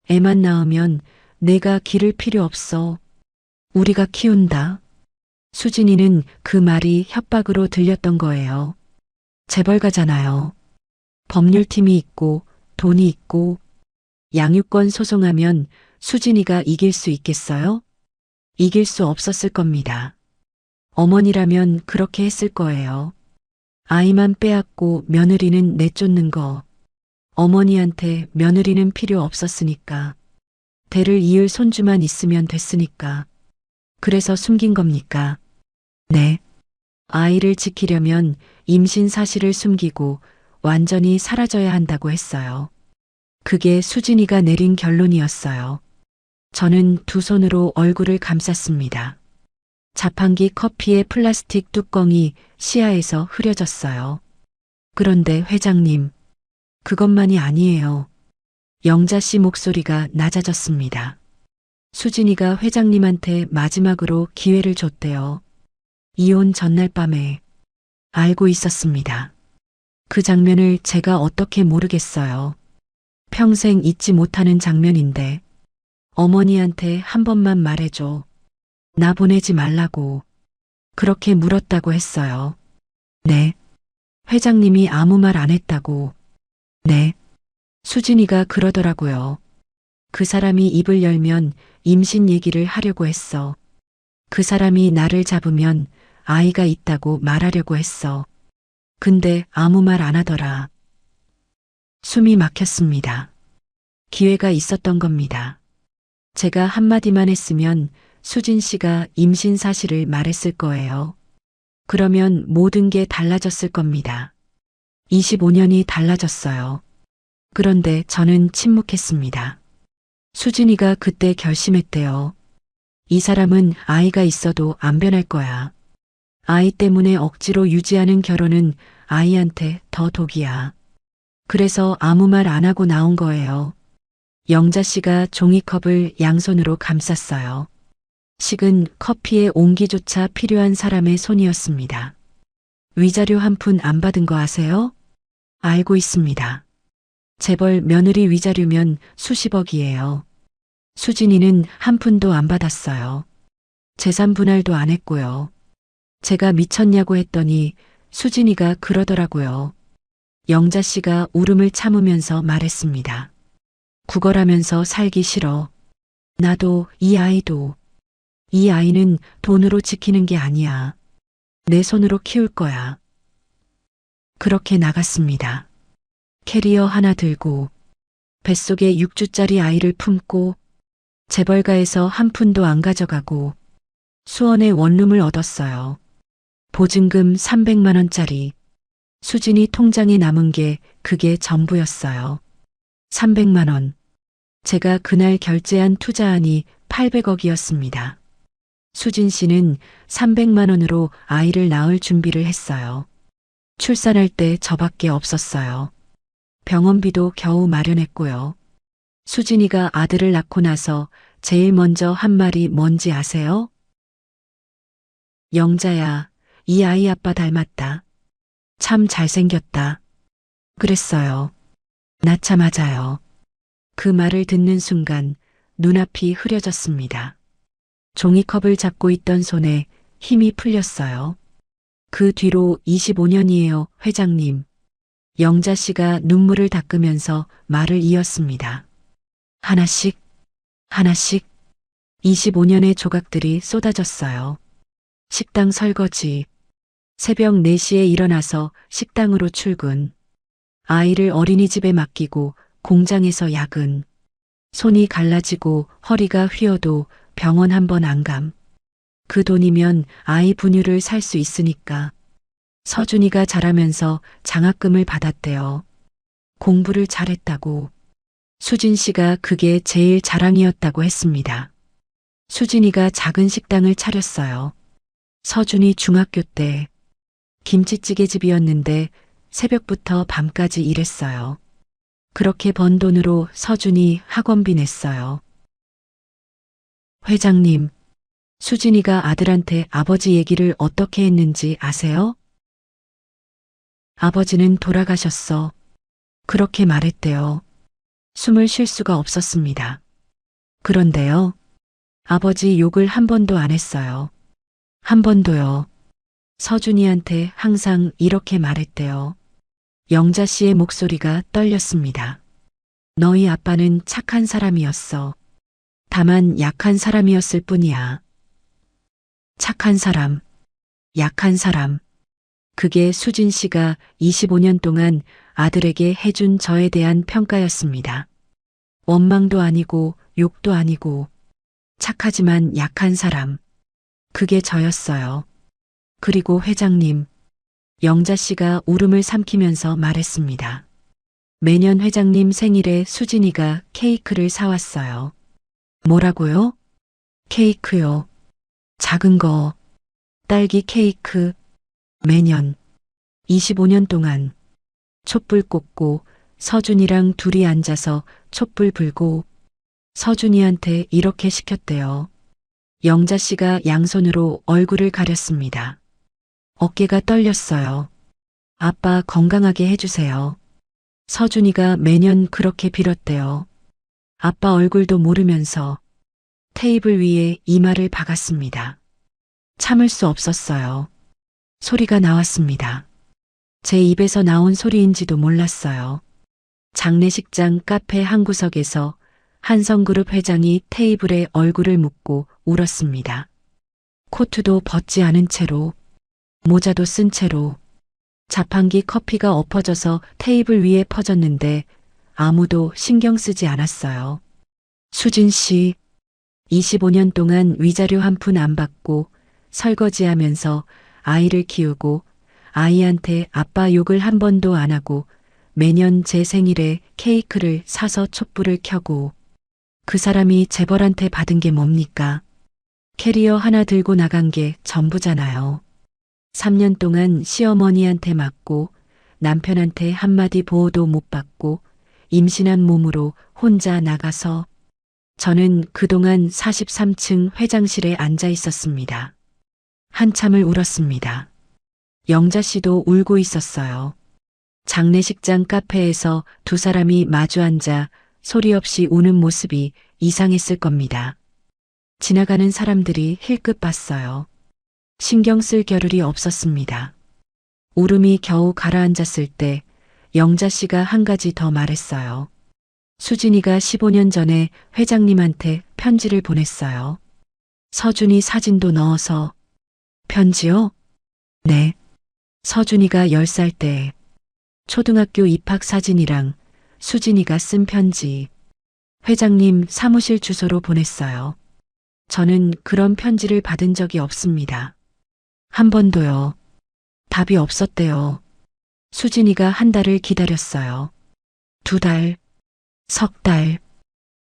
애만 낳으면 내가 기를 필요 없어. 우리가 키운다. 수진이는 그 말이 협박으로 들렸던 거예요. 재벌가잖아요. 법률팀이 있고 돈이 있고 양육권 소송하면 수진이가 이길 수 있겠어요? 이길 수 없었을 겁니다. 어머니라면 그렇게 했을 거예요. 아이만 빼앗고 며느리는 내쫓는 거. 어머니한테 며느리는 필요 없었으니까. 대를 이을 손주만 있으면 됐으니까. 그래서 숨긴 겁니까? 네. 아이를 지키려면 임신 사실을 숨기고 완전히 사라져야 한다고 했어요. 그게 수진이가 내린 결론이었어요. 저는 두 손으로 얼굴을 감쌌습니다. 자판기 커피의 플라스틱 뚜껑이 시야에서 흐려졌어요. 그런데 회장님, 그것만이 아니에요. 영자 씨 목소리가 낮아졌습니다. 수진이가 회장님한테 마지막으로 기회를 줬대요. 이혼 전날 밤에. 알고 있었습니다. 그 장면을 제가 어떻게 모르겠어요. 평생 잊지 못하는 장면인데 어머니한테 한 번만 말해줘. 나 보내지 말라고. 그렇게 물었다고 했어요. 네. 회장님이 아무 말 안 했다고. 네. 수진이가 그러더라고요. 그 사람이 입을 열면 임신 얘기를 하려고 했어. 그 사람이 나를 잡으면 아이가 있다고 말하려고 했어. 근데 아무 말 안 하더라. 숨이 막혔습니다. 기회가 있었던 겁니다. 제가 한마디만 했으면 수진 씨가 임신 사실을 말했을 거예요. 그러면 모든 게 달라졌을 겁니다. 25년이 달라졌어요. 그런데 저는 침묵했습니다. 수진이가 그때 결심했대요. 이 사람은 아이가 있어도 안 변할 거야. 아이 때문에 억지로 유지하는 결혼은 아이한테 더 독이야. 그래서 아무 말 안 하고 나온 거예요. 영자 씨가 종이컵을 양손으로 감쌌어요. 식은 커피의 온기조차 필요한 사람의 손이었습니다. 위자료 한 푼 안 받은 거 아세요? 알고 있습니다. 재벌 며느리 위자료면 수십억이에요. 수진이는 한 푼도 안 받았어요. 재산 분할도 안 했고요. 제가 미쳤냐고 했더니 수진이가 그러더라고요. 영자 씨가 울음을 참으면서 말했습니다. 구걸하면서 살기 싫어. 나도 이 아이도. 이 아이는 돈으로 지키는 게 아니야. 내 손으로 키울 거야. 그렇게 나갔습니다. 캐리어 하나 들고 뱃속에 6주짜리 아이를 품고 재벌가에서 한 푼도 안 가져가고 수원에 원룸을 얻었어요. 보증금 300만 원짜리. 수진이 통장에 남은 게 그게 전부였어요. 300만 원. 제가 그날 결제한 투자안이 800억이었습니다. 수진 씨는 300만 원으로 아이를 낳을 준비를 했어요. 출산할 때 저밖에 없었어요. 병원비도 겨우 마련했고요. 수진이가 아들을 낳고 나서 제일 먼저 한 말이 뭔지 아세요? 영자야, 이 아이 아빠 닮았다. 참 잘생겼다. 그랬어요. 낳자마자요. 그 말을 듣는 순간 눈앞이 흐려졌습니다. 종이컵을 잡고 있던 손에 힘이 풀렸어요. 그 뒤로 25년이에요, 회장님. 영자 씨가 눈물을 닦으면서 말을 이었습니다. 하나씩, 하나씩 25년의 조각들이 쏟아졌어요. 식당 설거지, 새벽 4시에 일어나서 식당으로 출근, 아이를 어린이집에 맡기고 공장에서 야근, 손이 갈라지고 허리가 휘어도 병원 한 번 안 감. 그 돈이면 아이 분유를 살 수 있으니까. 서준이가 자라면서 장학금을 받았대요. 공부를 잘했다고. 수진 씨가 그게 제일 자랑이었다고 했습니다. 수진이가 작은 식당을 차렸어요. 서준이 중학교 때 김치찌개 집이었는데 새벽부터 밤까지 일했어요. 그렇게 번 돈으로 서준이 학원비 냈어요. 회장님, 수진이가 아들한테 아버지 얘기를 어떻게 했는지 아세요? 아버지는 돌아가셨어. 그렇게 말했대요. 숨을 쉴 수가 없었습니다. 그런데요. 아버지 욕을 한 번도 안 했어요. 한 번도요. 서준이한테 항상 이렇게 말했대요. 영자 씨의 목소리가 떨렸습니다. 너희 아빠는 착한 사람이었어. 다만 약한 사람이었을 뿐이야. 착한 사람, 약한 사람. 그게 수진 씨가 25년 동안 아들에게 해준 저에 대한 평가였습니다. 원망도 아니고 욕도 아니고 착하지만 약한 사람. 그게 저였어요. 그리고 회장님, 영자 씨가 울음을 삼키면서 말했습니다. 매년 회장님 생일에 수진이가 케이크를 사왔어요. 뭐라고요? 케이크요. 작은 거. 딸기 케이크. 매년 25년 동안 촛불 꽂고 서준이랑 둘이 앉아서 촛불 불고 서준이한테 이렇게 시켰대요. 영자 씨가 양손으로 얼굴을 가렸습니다. 어깨가 떨렸어요. 아빠 건강하게 해주세요. 서준이가 매년 그렇게 빌었대요. 아빠 얼굴도 모르면서 테이블 위에 이마를 박았습니다. 참을 수 없었어요. 소리가 나왔습니다. 제 입에서 나온 소리인지도 몰랐어요. 장례식장 카페 한 구석에서 한성그룹 회장이 테이블에 얼굴을 묻고 울었습니다. 코트도 벗지 않은 채로, 모자도 쓴 채로, 자판기 커피가 엎어져서 테이블 위에 퍼졌는데 아무도 신경 쓰지 않았어요. 수진 씨, 25년 동안 위자료 한 푼 안 받고 설거지하면서 아이를 키우고 아이한테 아빠 욕을 한 번도 안 하고 매년 제 생일에 케이크를 사서 촛불을 켜고 그 사람이 재벌한테 받은 게 뭡니까? 캐리어 하나 들고 나간 게 전부잖아요. 3년 동안 시어머니한테 맞고 남편한테 한마디 보호도 못 받고 임신한 몸으로 혼자 나가서 저는 그동안 43층 회장실에 앉아 있었습니다. 한참을 울었습니다. 영자 씨도 울고 있었어요. 장례식장 카페에서 두 사람이 마주 앉아 소리 없이 우는 모습이 이상했을 겁니다. 지나가는 사람들이 힐끗 봤어요. 신경 쓸 겨를이 없었습니다. 울음이 겨우 가라앉았을 때 영자 씨가 한 가지 더 말했어요. 수진이가 15년 전에 회장님한테 편지를 보냈어요. 서준이 사진도 넣어서. 편지요? 네. 서준이가 10살 때 초등학교 입학 사진이랑 수진이가 쓴 편지. 회장님 사무실 주소로 보냈어요. 저는 그런 편지를 받은 적이 없습니다. 한 번도요. 답이 없었대요. 수진이가 한 달을 기다렸어요. 2달, 석 달,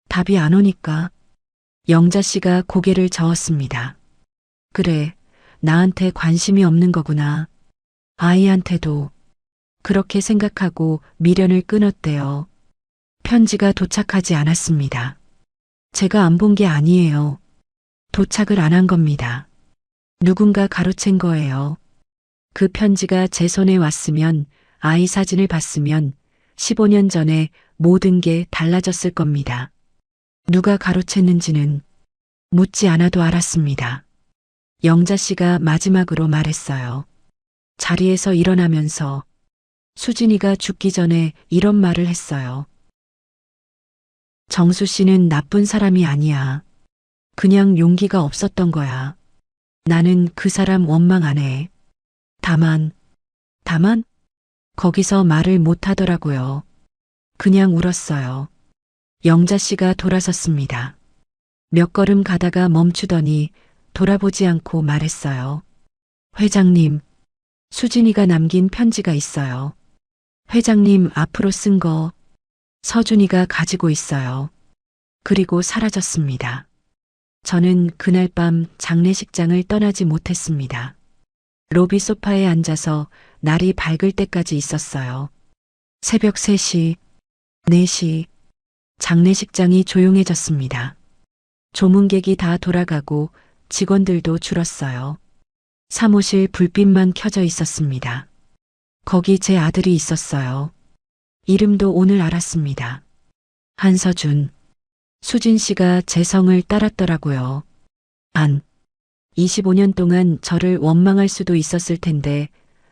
답이 안 오니까 영자 씨가 고개를 저었습니다. 그래, 나한테 관심이 없는 거구나. 아이한테도. 그렇게 생각하고 미련을 끊었대요. 편지가 도착하지 않았습니다. 제가 안 본 게 아니에요. 도착을 안 한 겁니다. 누군가 가로챈 거예요. 그 편지가 제 손에 왔으면, 아이 사진을 봤으면 15년 전에 모든 게 달라졌을 겁니다. 누가 가로챘는지는 묻지 않아도 알았습니다. 영자 씨가 마지막으로 말했어요. 자리에서 일어나면서 수진이가 죽기 전에 이런 말을 했어요. 정수 씨는 나쁜 사람이 아니야. 그냥 용기가 없었던 거야. 나는 그 사람 원망 안 해. 다만, 거기서 말을 못 하더라고요. 그냥 울었어요. 영자 씨가 돌아섰습니다. 몇 걸음 가다가 멈추더니 돌아보지 않고 말했어요. 회장님, 수진이가 남긴 편지가 있어요. 회장님 앞으로 쓴 거 서준이가 가지고 있어요. 그리고 사라졌습니다. 저는 그날 밤 장례식장을 떠나지 못했습니다. 로비 소파에 앉아서 날이 밝을 때까지 있었어요. 새벽 3시, 4시, 장례식장이 조용해졌습니다. 조문객이 다 돌아가고 직원들도 줄었어요. 사무실 불빛만 켜져 있었습니다. 거기 제 아들이 있었어요. 이름도 오늘 알았습니다. 한서준. 수진 씨가 제 성을 따랐더라고요. 25년 동안 저를 원망할 수도 있었을 텐데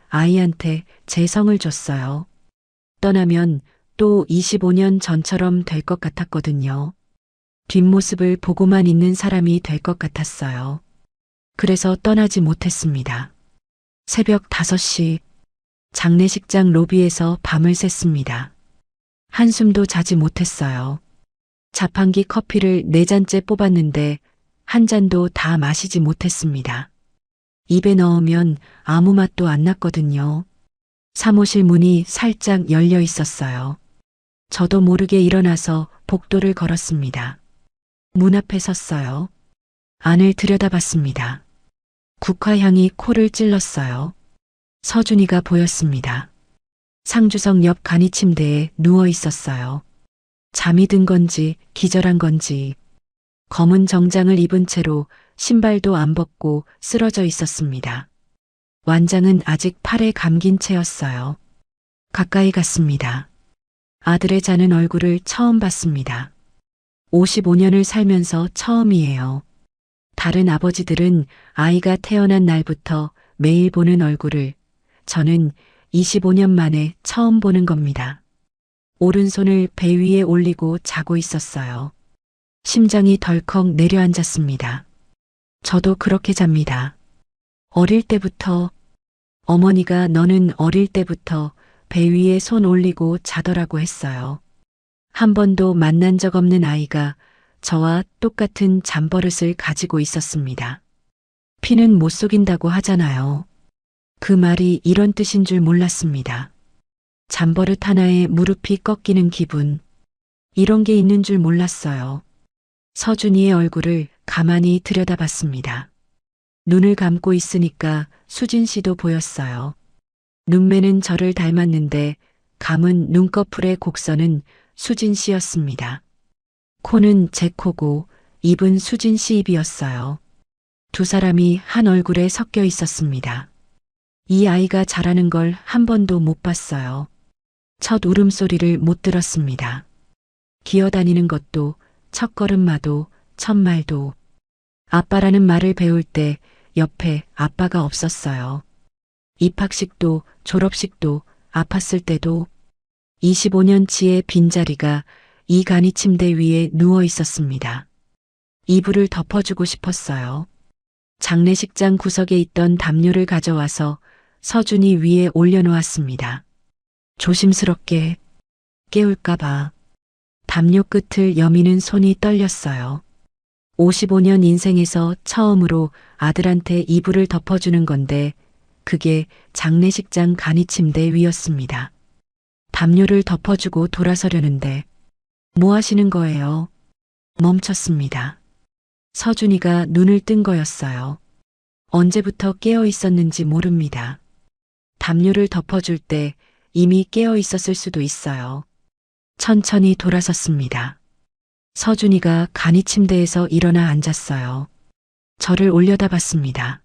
아이한테 제 성을 줬어요. 떠나면 또 25년 전처럼 될 것 같았거든요. 뒷모습을 보고만 있는 사람이 될 것 같았어요. 그래서 떠나지 못했습니다. 새벽 5시 장례식장 로비에서 밤을 샜습니다. 한숨도 자지 못했어요. 자판기 커피를 4잔째 뽑았는데 한 잔도 다 마시지 못했습니다. 입에 넣으면 아무 맛도 안 났거든요. 사무실 문이 살짝 열려 있었어요. 저도 모르게 일어나서 복도를 걸었습니다. 문 앞에 섰어요. 안을 들여다봤습니다. 국화향이 코를 찔렀어요. 서준이가 보였습니다. 상주석 옆 간이 침대에 누워 있었어요. 잠이 든 건지 기절한 건지 검은 정장을 입은 채로 신발도 안 벗고 쓰러져 있었습니다. 완장은 아직 팔에 감긴 채였어요. 가까이 갔습니다. 아들의 자는 얼굴을 처음 봤습니다. 55년을 살면서 처음이에요. 다른 아버지들은 아이가 태어난 날부터 매일 보는 얼굴을, 저는 25년 만에 처음 보는 겁니다. 오른손을 배 위에 올리고 자고 있었어요. 심장이 덜컥 내려앉았습니다. 저도 그렇게 잡니다. 어릴 때부터, 어머니가 너는 어릴 때부터 배 위에 손 올리고 자더라고 했어요. 한 번도 만난 적 없는 아이가 저와 똑같은 잠버릇을 가지고 있었습니다. 피는 못 속인다고 하잖아요. 그 말이 이런 뜻인 줄 몰랐습니다. 잠버릇 하나에 무릎이 꺾이는 기분. 이런 게 있는 줄 몰랐어요. 서준이의 얼굴을 가만히 들여다봤습니다. 눈을 감고 있으니까 수진 씨도 보였어요. 눈매는 저를 닮았는데 감은 눈꺼풀의 곡선은 수진 씨였습니다. 코는 제 코고 입은 수진 씨 입이었어요. 두 사람이 한 얼굴에 섞여 있었습니다. 이 아이가 자라는 걸 한 번도 못 봤어요. 첫 울음소리를 못 들었습니다. 기어다니는 것도, 첫걸음마도, 첫말도. 아빠라는 말을 배울 때 옆에 아빠가 없었어요. 입학식도, 졸업식도, 아팠을 때도 25년치의 빈자리가 이 간이 침대 위에 누워 있었습니다. 이불을 덮어주고 싶었어요. 장례식장 구석에 있던 담요를 가져와서 서준이 위에 올려놓았습니다. 조심스럽게 깨울까봐 담요 끝을 여미는 손이 떨렸어요. 55년 인생에서 처음으로 아들한테 이불을 덮어주는 건데 그게 장례식장 간이 침대 위였습니다. 담요를 덮어주고 돌아서려는데 뭐 하시는 거예요? 멈췄습니다. 서준이가 눈을 뜬 거였어요. 언제부터 깨어 있었는지 모릅니다. 담요를 덮어줄 때 이미 깨어 있었을 수도 있어요. 천천히 돌아섰습니다. 서준이가 간이 침대에서 일어나 앉았어요. 저를 올려다봤습니다.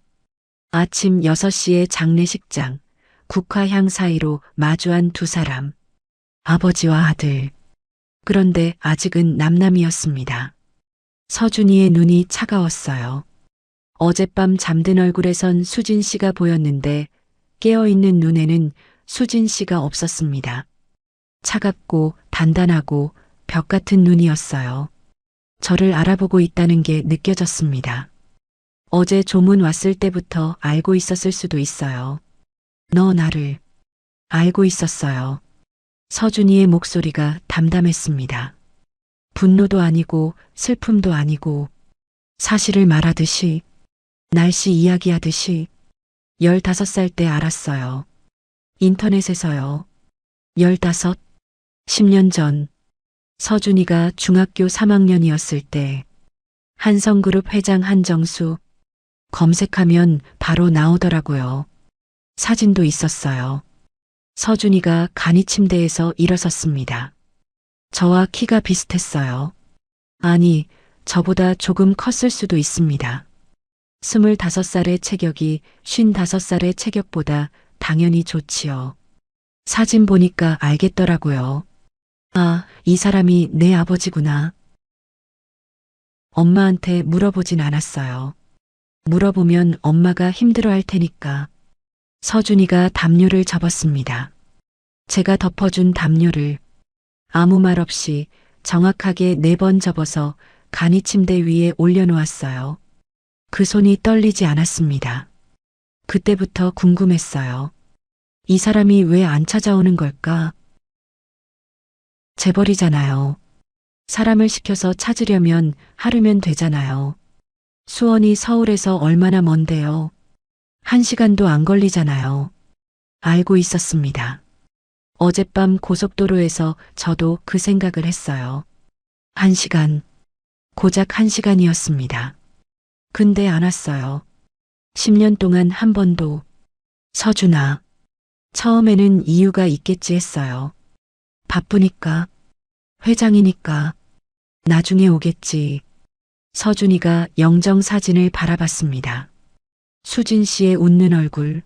아침 6시에 장례식장, 국화향 사이로 마주한 두 사람. 아버지와 아들. 그런데 아직은 남남이었습니다. 서준이의 눈이 차가웠어요. 어젯밤 잠든 얼굴에선 수진 씨가 보였는데 깨어있는 눈에는 수진 씨가 없었습니다. 차갑고 단단하고 벽 같은 눈이었어요. 저를 알아보고 있다는 게 느껴졌습니다. 어제 조문 왔을 때부터 알고 있었을 수도 있어요. 너 나를 알고 있었어요. 서준이의 목소리가 담담했습니다. 분노도 아니고 슬픔도 아니고 사실을 말하듯이 날씨 이야기하듯이 15살 때 알았어요. 인터넷에서요. 15? 10년 전 서준이가 중학교 3학년이었을 때 한성그룹 회장 한정수 검색하면 바로 나오더라고요. 사진도 있었어요. 서준이가 간이 침대에서 일어섰습니다. 저와 키가 비슷했어요. 아니, 저보다 조금 컸을 수도 있습니다. 25살의 체격이 55살의 체격보다 당연히 좋지요. 사진 보니까 알겠더라고요. 아, 이 사람이 내 아버지구나. 엄마한테 물어보진 않았어요. 물어보면 엄마가 힘들어할 테니까. 서준이가 담요를 접었습니다. 제가 덮어준 담요를 아무 말 없이 정확하게 4번 접어서 간이 침대 위에 올려놓았어요. 그 손이 떨리지 않았습니다. 그때부터 궁금했어요. 이 사람이 왜 안 찾아오는 걸까? 재벌이잖아요. 사람을 시켜서 찾으려면 하루면 되잖아요. 수원이 서울에서 얼마나 먼데요. 1시간도 안 걸리잖아요. 알고 있었습니다. 어젯밤 고속도로에서 저도 그 생각을 했어요. 1시간. 고작 1시간이었습니다. 근데 안 왔어요. 10년 동안 한 번도. 서준아. 처음에는 이유가 있겠지 했어요. 바쁘니까. 회장이니까. 나중에 오겠지. 서준이가 영정 사진을 바라봤습니다. 수진 씨의 웃는 얼굴.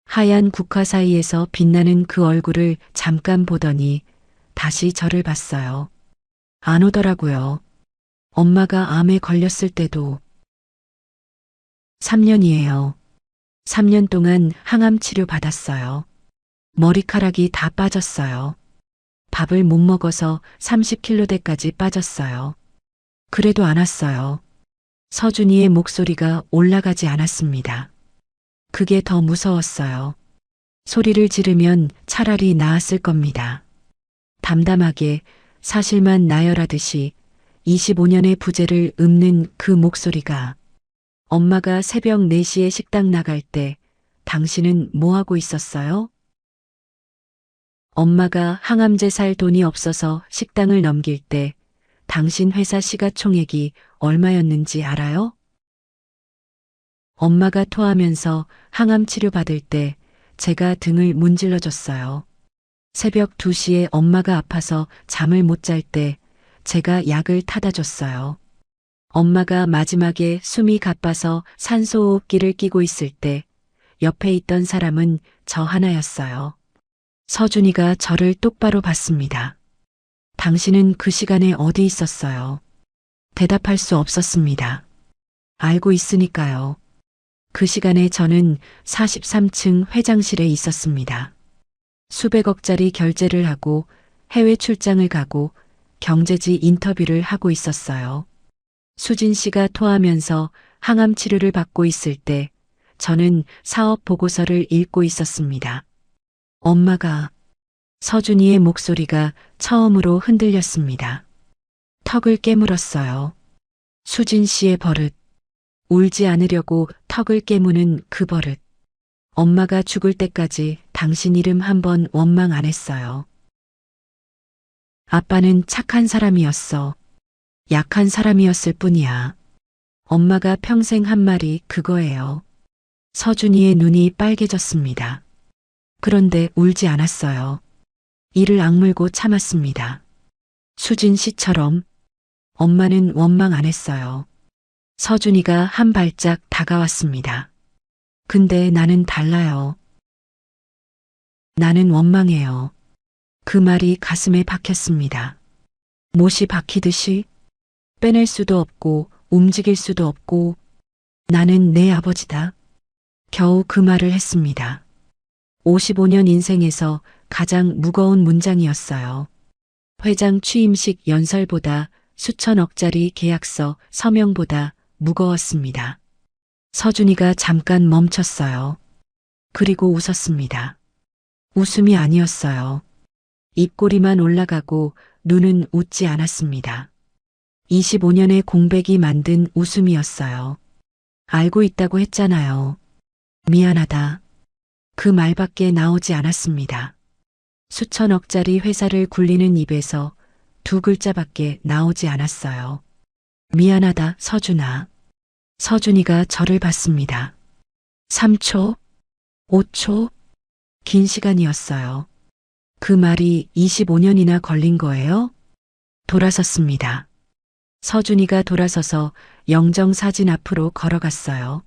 하얀 국화 사이에서 빛나는 그 얼굴을 잠깐 보더니 다시 저를 봤어요. 안 오더라고요. 엄마가 암에 걸렸을 때도. 3년이에요. 3년 동안 항암 치료 받았어요. 머리카락이 다 빠졌어요. 밥을 못 먹어서 30kg대까지 빠졌어요. 그래도 안 왔어요. 서준이의 목소리가 올라가지 않았습니다. 그게 더 무서웠어요. 소리를 지르면 차라리 나았을 겁니다. 담담하게 사실만 나열하듯이 25년의 부재를 읊는 그 목소리가 엄마가 새벽 4시에 식당 나갈 때 당신은 뭐 하고 있었어요? 엄마가 항암제 살 돈이 없어서 식당을 넘길 때 당신 회사 시가총액이 얼마였는지 알아요? 엄마가 토하면서 항암 치료 받을 때 제가 등을 문질러 줬어요. 새벽 2시에 엄마가 아파서 잠을 못 잘 때 제가 약을 타다 줬어요. 엄마가 마지막에 숨이 가빠서 산소호흡기를 끼고 있을 때 옆에 있던 사람은 저 하나였어요. 서준이가 저를 똑바로 봤습니다. 당신은 그 시간에 어디 있었어요? 대답할 수 없었습니다. 알고 있으니까요. 그 시간에 저는 43층 회장실에 있었습니다. 수백억짜리 결제를 하고 해외 출장을 가고 경제지 인터뷰를 하고 있었어요. 수진 씨가 토하면서 항암 치료를 받고 있을 때 저는 사업 보고서를 읽고 있었습니다. 엄마가 서준이의 목소리가 처음으로 흔들렸습니다. 턱을 깨물었어요. 수진 씨의 버릇. 울지 않으려고 턱을 깨무는 그 버릇. 엄마가 죽을 때까지 당신 이름 한 번 원망 안 했어요. 아빠는 착한 사람이었어. 약한 사람이었을 뿐이야. 엄마가 평생 한 말이 그거예요. 서준이의 눈이 빨개졌습니다. 그런데 울지 않았어요. 이를 악물고 참았습니다. 수진 씨처럼 엄마는 원망 안 했어요. 서준이가 한 발짝 다가왔습니다. 근데 나는 달라요. 나는 원망해요. 그 말이 가슴에 박혔습니다. 못이 박히듯이 빼낼 수도 없고 움직일 수도 없고 나는 내 아버지다. 겨우 그 말을 했습니다. 55년 인생에서 가장 무거운 문장이었어요. 회장 취임식 연설보다 수천억짜리 계약서 서명보다 무거웠습니다. 서준이가 잠깐 멈췄어요. 그리고 웃었습니다. 웃음이 아니었어요. 입꼬리만 올라가고 눈은 웃지 않았습니다. 25년의 공백이 만든 웃음이었어요. 알고 있다고 했잖아요. 미안하다. 그 말밖에 나오지 않았습니다. 수천억짜리 회사를 굴리는 입에서 두 글자밖에 나오지 않았어요. 미안하다, 서준아. 서준이가 저를 봤습니다. 3초, 5초, 긴 시간이었어요. 그 말이 25년이나 걸린 거예요? 돌아섰습니다. 서준이가 돌아서서 영정 사진 앞으로 걸어갔어요.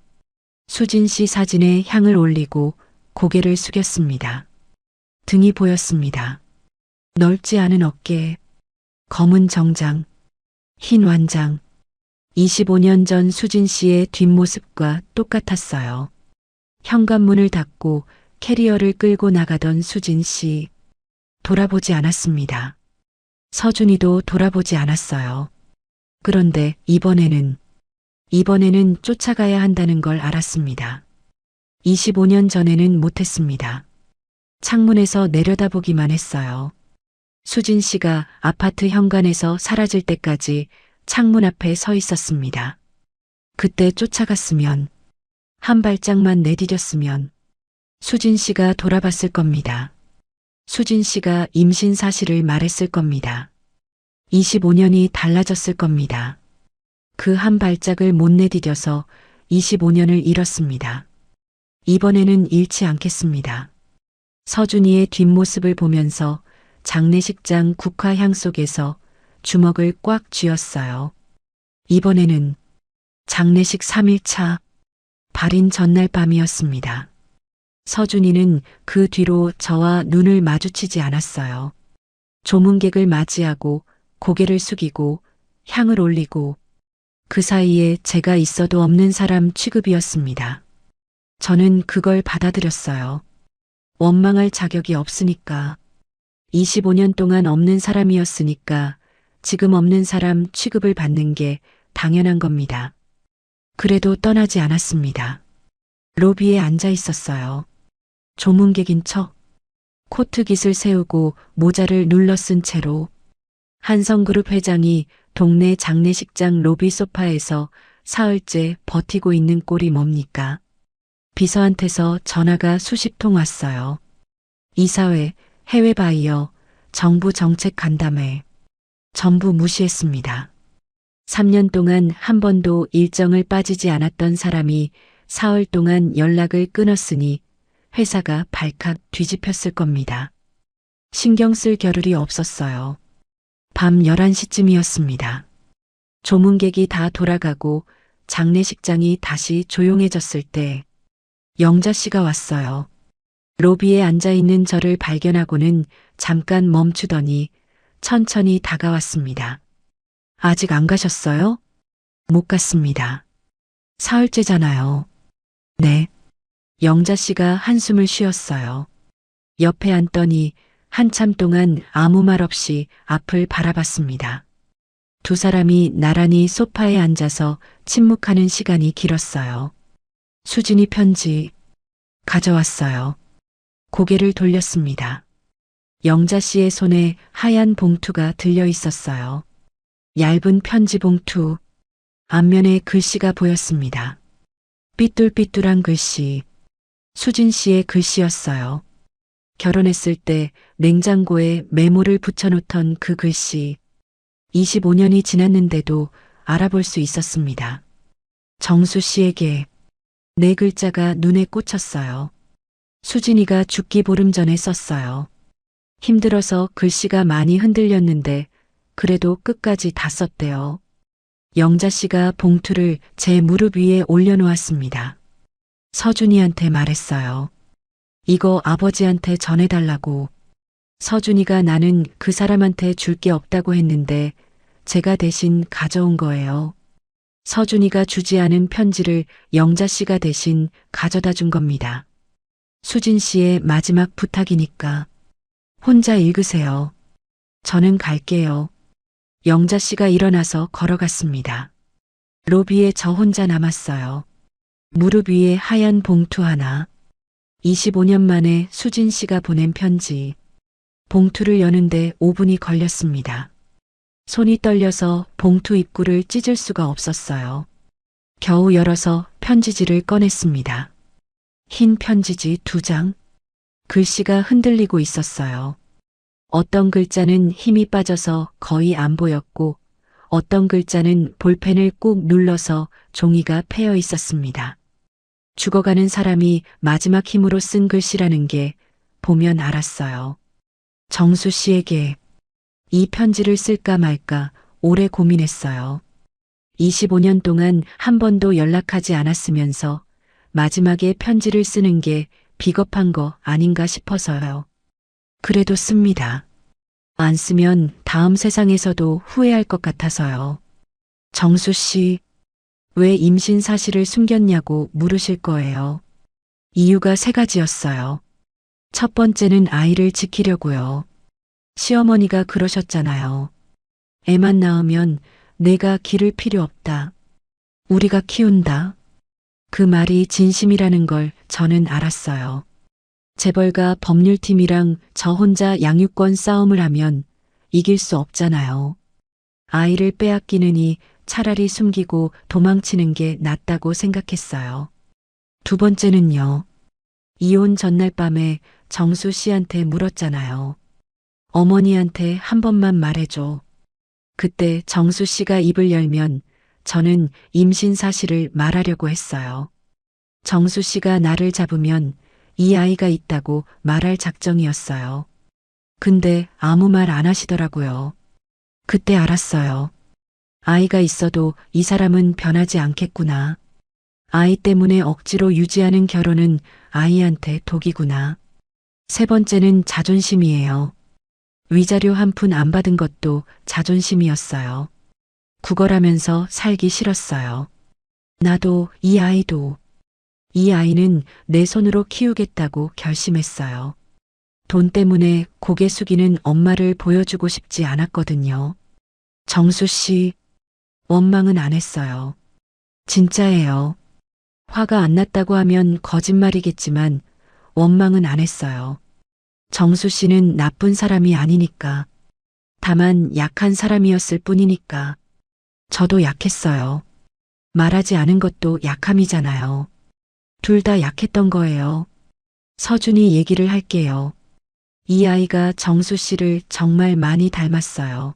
수진 씨 사진에 향을 올리고 고개를 숙였습니다. 등이 보였습니다. 넓지 않은 어깨, 검은 정장, 흰 완장. 25년 전 수진 씨의 뒷모습과 똑같았어요. 현관문을 닫고 캐리어를 끌고 나가던 수진 씨. 돌아보지 않았습니다. 서준이도 돌아보지 않았어요. 그런데 이번에는 쫓아가야 한다는 걸 알았습니다. 25년 전에는 못했습니다. 창문에서 내려다보기만 했어요. 수진 씨가 아파트 현관에서 사라질 때까지 창문 앞에 서 있었습니다. 그때 쫓아갔으면, 한 발짝만 내디뎠으면 수진 씨가 돌아봤을 겁니다. 수진 씨가 임신 사실을 말했을 겁니다. 25년이 달라졌을 겁니다. 그 한 발짝을 못 내디뎌서 25년을 잃었습니다. 이번에는 잃지 않겠습니다. 서준이의 뒷모습을 보면서 장례식장 국화향 속에서 주먹을 꽉 쥐었어요. 이번에는 장례식 3일차 발인 전날 밤이었습니다. 서준이는 그 뒤로 저와 눈을 마주치지 않았어요. 조문객을 맞이하고 고개를 숙이고 향을 올리고 그 사이에 제가 있어도 없는 사람 취급이었습니다. 저는 그걸 받아들였어요. 원망할 자격이 없으니까. 25년 동안 없는 사람이었으니까 지금 없는 사람 취급을 받는 게 당연한 겁니다. 그래도 떠나지 않았습니다. 로비에 앉아 있었어요. 조문객인 척 코트깃을 세우고 모자를 눌러 쓴 채로. 한성그룹 회장이 동네 장례식장 로비 소파에서 사흘째 버티고 있는 꼴이 뭡니까? 비서한테서 전화가 수십 통 왔어요. 이사회, 해외 바이어, 정부 정책 간담회. 전부 무시했습니다. 3년 동안 한 번도 일정을 빠지지 않았던 사람이 사흘 동안 연락을 끊었으니 회사가 발칵 뒤집혔을 겁니다. 신경 쓸 겨를이 없었어요. 밤 11시쯤이었습니다. 조문객이 다 돌아가고 장례식장이 다시 조용해졌을 때 영자 씨가 왔어요. 로비에 앉아있는 저를 발견하고는 잠깐 멈추더니 천천히 다가왔습니다. 아직 안 가셨어요? 못 갔습니다. 사흘째잖아요. 네. 영자 씨가 한숨을 쉬었어요. 옆에 앉더니 한참 동안 아무 말 없이 앞을 바라봤습니다. 두 사람이 나란히 소파에 앉아서 침묵하는 시간이 길었어요. 수진이 편지 가져왔어요. 고개를 돌렸습니다. 영자 씨의 손에 하얀 봉투가 들려 있었어요. 얇은 편지 봉투, 앞면에 글씨가 보였습니다. 삐뚤삐뚤한 글씨, 수진 씨의 글씨였어요. 결혼했을 때 냉장고에 메모를 붙여놓던 그 글씨, 25년이 지났는데도 알아볼 수 있었습니다. 정수 씨에게 네 글자가 눈에 꽂혔어요. 수진이가 죽기 보름 전에 썼어요. 힘들어서 글씨가 많이 흔들렸는데 그래도 끝까지 다 썼대요. 영자 씨가 봉투를 제 무릎 위에 올려놓았습니다. 서준이한테 말했어요. 이거 아버지한테 전해달라고. 서준이가 나는 그 사람한테 줄 게 없다고 했는데 제가 대신 가져온 거예요. 서준이가 주지 않은 편지를 영자 씨가 대신 가져다 준 겁니다. 수진 씨의 마지막 부탁이니까 혼자 읽으세요. 저는 갈게요. 영자 씨가 일어나서 걸어갔습니다. 로비에 저 혼자 남았어요. 무릎 위에 하얀 봉투 하나. 25년 만에 수진 씨가 보낸 편지. 봉투를 여는데 5분이 걸렸습니다. 손이 떨려서 봉투 입구를 찢을 수가 없었어요. 겨우 열어서 편지지를 꺼냈습니다. 흰 편지지 2장. 글씨가 흔들리고 있었어요. 어떤 글자는 힘이 빠져서 거의 안 보였고 어떤 글자는 볼펜을 꾹 눌러서 종이가 패여 있었습니다. 죽어가는 사람이 마지막 힘으로 쓴 글씨라는 게 보면 알았어요. 정수 씨에게 이 편지를 쓸까 말까 오래 고민했어요. 25년 동안 한 번도 연락하지 않았으면서 마지막에 편지를 쓰는 게 비겁한 거 아닌가 싶어서요. 그래도 씁니다. 안 쓰면 다음 세상에서도 후회할 것 같아서요. 정수 씨, 왜 임신 사실을 숨겼냐고 물으실 거예요. 이유가 3가지였어요. 첫 번째는 아이를 지키려고요. 시어머니가 그러셨잖아요. 애만 낳으면 내가 기를 필요 없다. 우리가 키운다. 그 말이 진심이라는 걸 저는 알았어요. 재벌가 법률팀이랑 저 혼자 양육권 싸움을 하면 이길 수 없잖아요. 아이를 빼앗기느니 차라리 숨기고 도망치는 게 낫다고 생각했어요. 두 번째는요. 이혼 전날 밤에 정수 씨한테 물었잖아요. 어머니한테 한 번만 말해줘. 그때 정수 씨가 입을 열면 저는 임신 사실을 말하려고 했어요. 정수 씨가 나를 잡으면 이 아이가 있다고 말할 작정이었어요. 근데 아무 말 안 하시더라고요. 그때 알았어요. 아이가 있어도 이 사람은 변하지 않겠구나. 아이 때문에 억지로 유지하는 결혼은 아이한테 독이구나. 3번째는 자존심이에요. 위자료 한 푼 안 받은 것도 자존심이었어요. 구걸하면서 살기 싫었어요. 나도 이 아이도. 이 아이는 내 손으로 키우겠다고 결심했어요. 돈 때문에 고개 숙이는 엄마를 보여주고 싶지 않았거든요. 정수 씨, 원망은 안 했어요. 진짜예요. 화가 안 났다고 하면 거짓말이겠지만 원망은 안 했어요. 정수 씨는 나쁜 사람이 아니니까. 다만 약한 사람이었을 뿐이니까. 저도 약했어요. 말하지 않은 것도 약함이잖아요. 둘 다 약했던 거예요. 서준이 얘기를 할게요. 이 아이가 정수 씨를 정말 많이 닮았어요.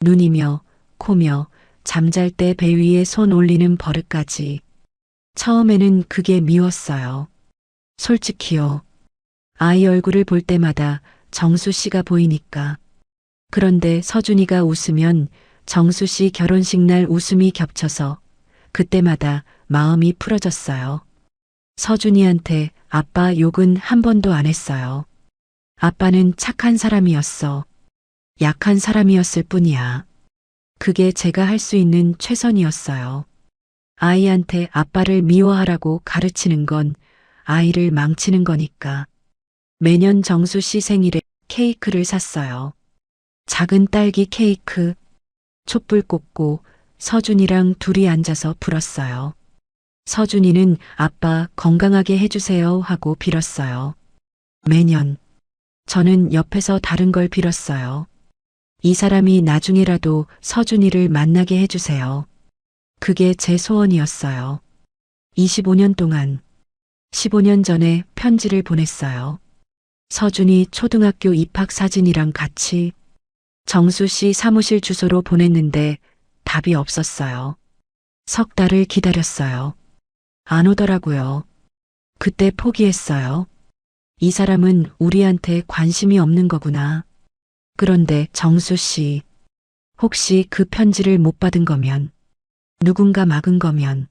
눈이며 코며 잠잘 때 배 위에 손 올리는 버릇까지. 처음에는 그게 미웠어요. 솔직히요. 아이 얼굴을 볼 때마다 정수 씨가 보이니까. 그런데 서준이가 웃으면 정수 씨 결혼식 날 웃음이 겹쳐서 그때마다 마음이 풀어졌어요. 서준이한테 아빠 욕은 한 번도 안 했어요. 아빠는 착한 사람이었어. 약한 사람이었을 뿐이야. 그게 제가 할 수 있는 최선이었어요. 아이한테 아빠를 미워하라고 가르치는 건 아이를 망치는 거니까. 매년 정수 씨 생일에 케이크를 샀어요. 작은 딸기 케이크, 촛불 꽂고 서준이랑 둘이 앉아서 불었어요. 서준이는 아빠 건강하게 해주세요 하고 빌었어요. 매년 저는 옆에서 다른 걸 빌었어요. 이 사람이 나중에라도 서준이를 만나게 해주세요. 그게 제 소원이었어요. 25년 동안, 15년 전에 편지를 보냈어요. 서준이 초등학교 입학 사진이랑 같이 정수 씨 사무실 주소로 보냈는데 답이 없었어요. 석 달을 기다렸어요. 안 오더라고요. 그때 포기했어요. 이 사람은 우리한테 관심이 없는 거구나. 그런데 정수 씨, 혹시 그 편지를 못 받은 거면, 누군가 막은 거면,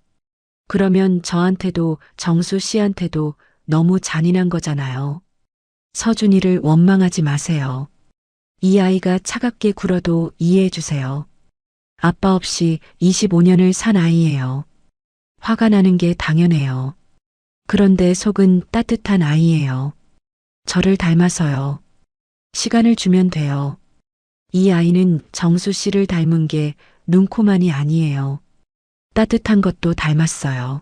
그러면 저한테도 정수 씨한테도 너무 잔인한 거잖아요. 서준이를 원망하지 마세요. 이 아이가 차갑게 굴어도 이해해 주세요. 아빠 없이 25년을 산 아이예요. 화가 나는 게 당연해요. 그런데 속은 따뜻한 아이예요. 저를 닮아서요. 시간을 주면 돼요. 이 아이는 정수 씨를 닮은 게 눈코만이 아니에요. 따뜻한 것도 닮았어요.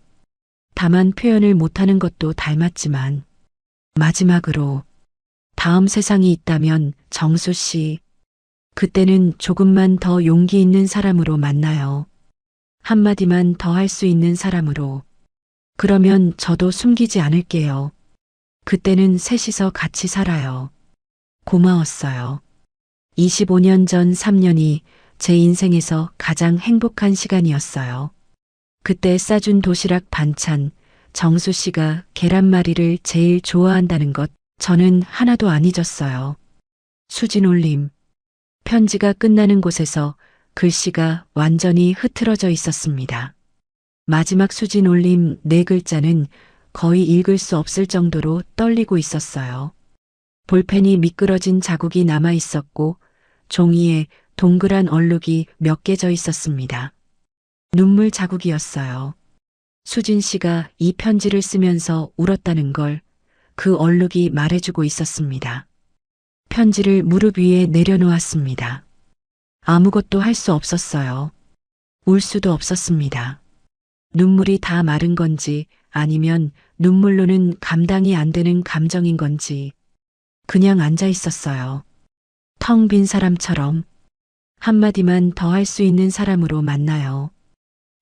다만 표현을 못하는 것도 닮았지만 마지막으로 다음 세상이 있다면 정수 씨, 그때는 조금만 더 용기 있는 사람으로 만나요. 한마디만 더 할 수 있는 사람으로. 그러면 저도 숨기지 않을게요. 그때는 셋이서 같이 살아요. 고마웠어요. 25년 전 3년이 제 인생에서 가장 행복한 시간이었어요. 그때 싸준 도시락 반찬, 정수 씨가 계란말이를 제일 좋아한다는 것, 저는 하나도 안 잊었어요. 수진 올림. 편지가 끝나는 곳에서 글씨가 완전히 흐트러져 있었습니다. 마지막 수진 올림 4글자는 거의 읽을 수 없을 정도로 떨리고 있었어요. 볼펜이 미끄러진 자국이 남아 있었고 종이에 동그란 얼룩이 몇 개 져 있었습니다. 눈물 자국이었어요. 수진 씨가 이 편지를 쓰면서 울었다는 걸 그 얼룩이 말해주고 있었습니다. 편지를 무릎 위에 내려놓았습니다. 아무것도 할 수 없었어요. 울 수도 없었습니다. 눈물이 다 마른 건지 아니면 눈물로는 감당이 안 되는 감정인 건지 그냥 앉아 있었어요. 텅 빈 사람처럼 한마디만 더 할 수 있는 사람으로 만나요.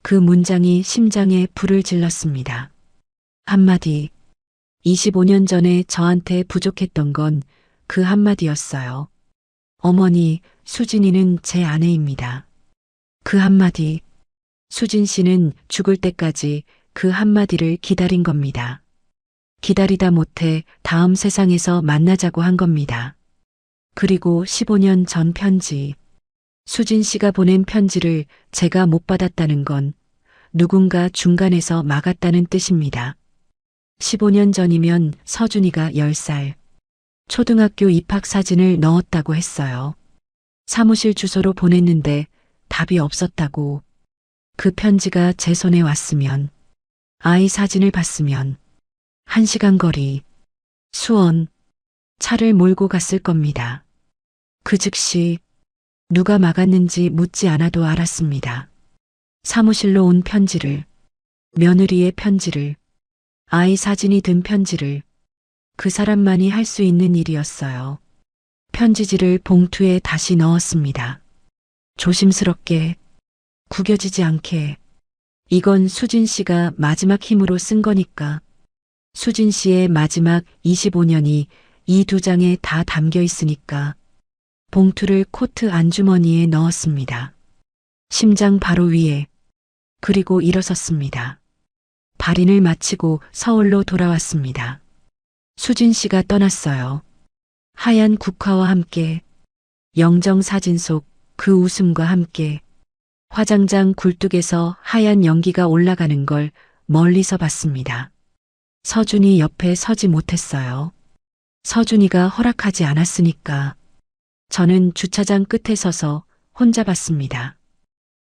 그 문장이 심장에 불을 질렀습니다. 한마디. 25년 전에 저한테 부족했던 건 그 한마디였어요. 어머니, 수진이는 제 아내입니다. 그 한마디. 수진 씨는 죽을 때까지 그 한마디를 기다린 겁니다. 기다리다 못해 다음 세상에서 만나자고 한 겁니다. 그리고 15년 전 편지. 수진 씨가 보낸 편지를 제가 못 받았다는 건 누군가 중간에서 막았다는 뜻입니다. 15년 전이면 서준이가 10살. 초등학교 입학 사진을 넣었다고 했어요. 사무실 주소로 보냈는데 답이 없었다고. 그 편지가 제 손에 왔으면, 아이 사진을 봤으면, 1시간 거리, 수원, 차를 몰고 갔을 겁니다. 그 즉시 누가 막았는지 묻지 않아도 알았습니다. 사무실로 온 편지를, 며느리의 편지를, 아이 사진이 든 편지를 그 사람만이 할 수 있는 일이었어요. 편지지를 봉투에 다시 넣었습니다. 조심스럽게, 구겨지지 않게. 이건 수진 씨가 마지막 힘으로 쓴 거니까. 수진 씨의 마지막 25년이 이 2장에 다 담겨 있으니까. 봉투를 코트 안주머니에 넣었습니다. 심장 바로 위에. 그리고 일어섰습니다. 발인을 마치고 서울로 돌아왔습니다. 수진 씨가 떠났어요. 하얀 국화와 함께 영정 사진 속 그 웃음과 함께 화장장 굴뚝에서 하얀 연기가 올라가는 걸 멀리서 봤습니다. 서준이 옆에 서지 못했어요. 서준이가 허락하지 않았으니까. 저는 주차장 끝에 서서 혼자 봤습니다.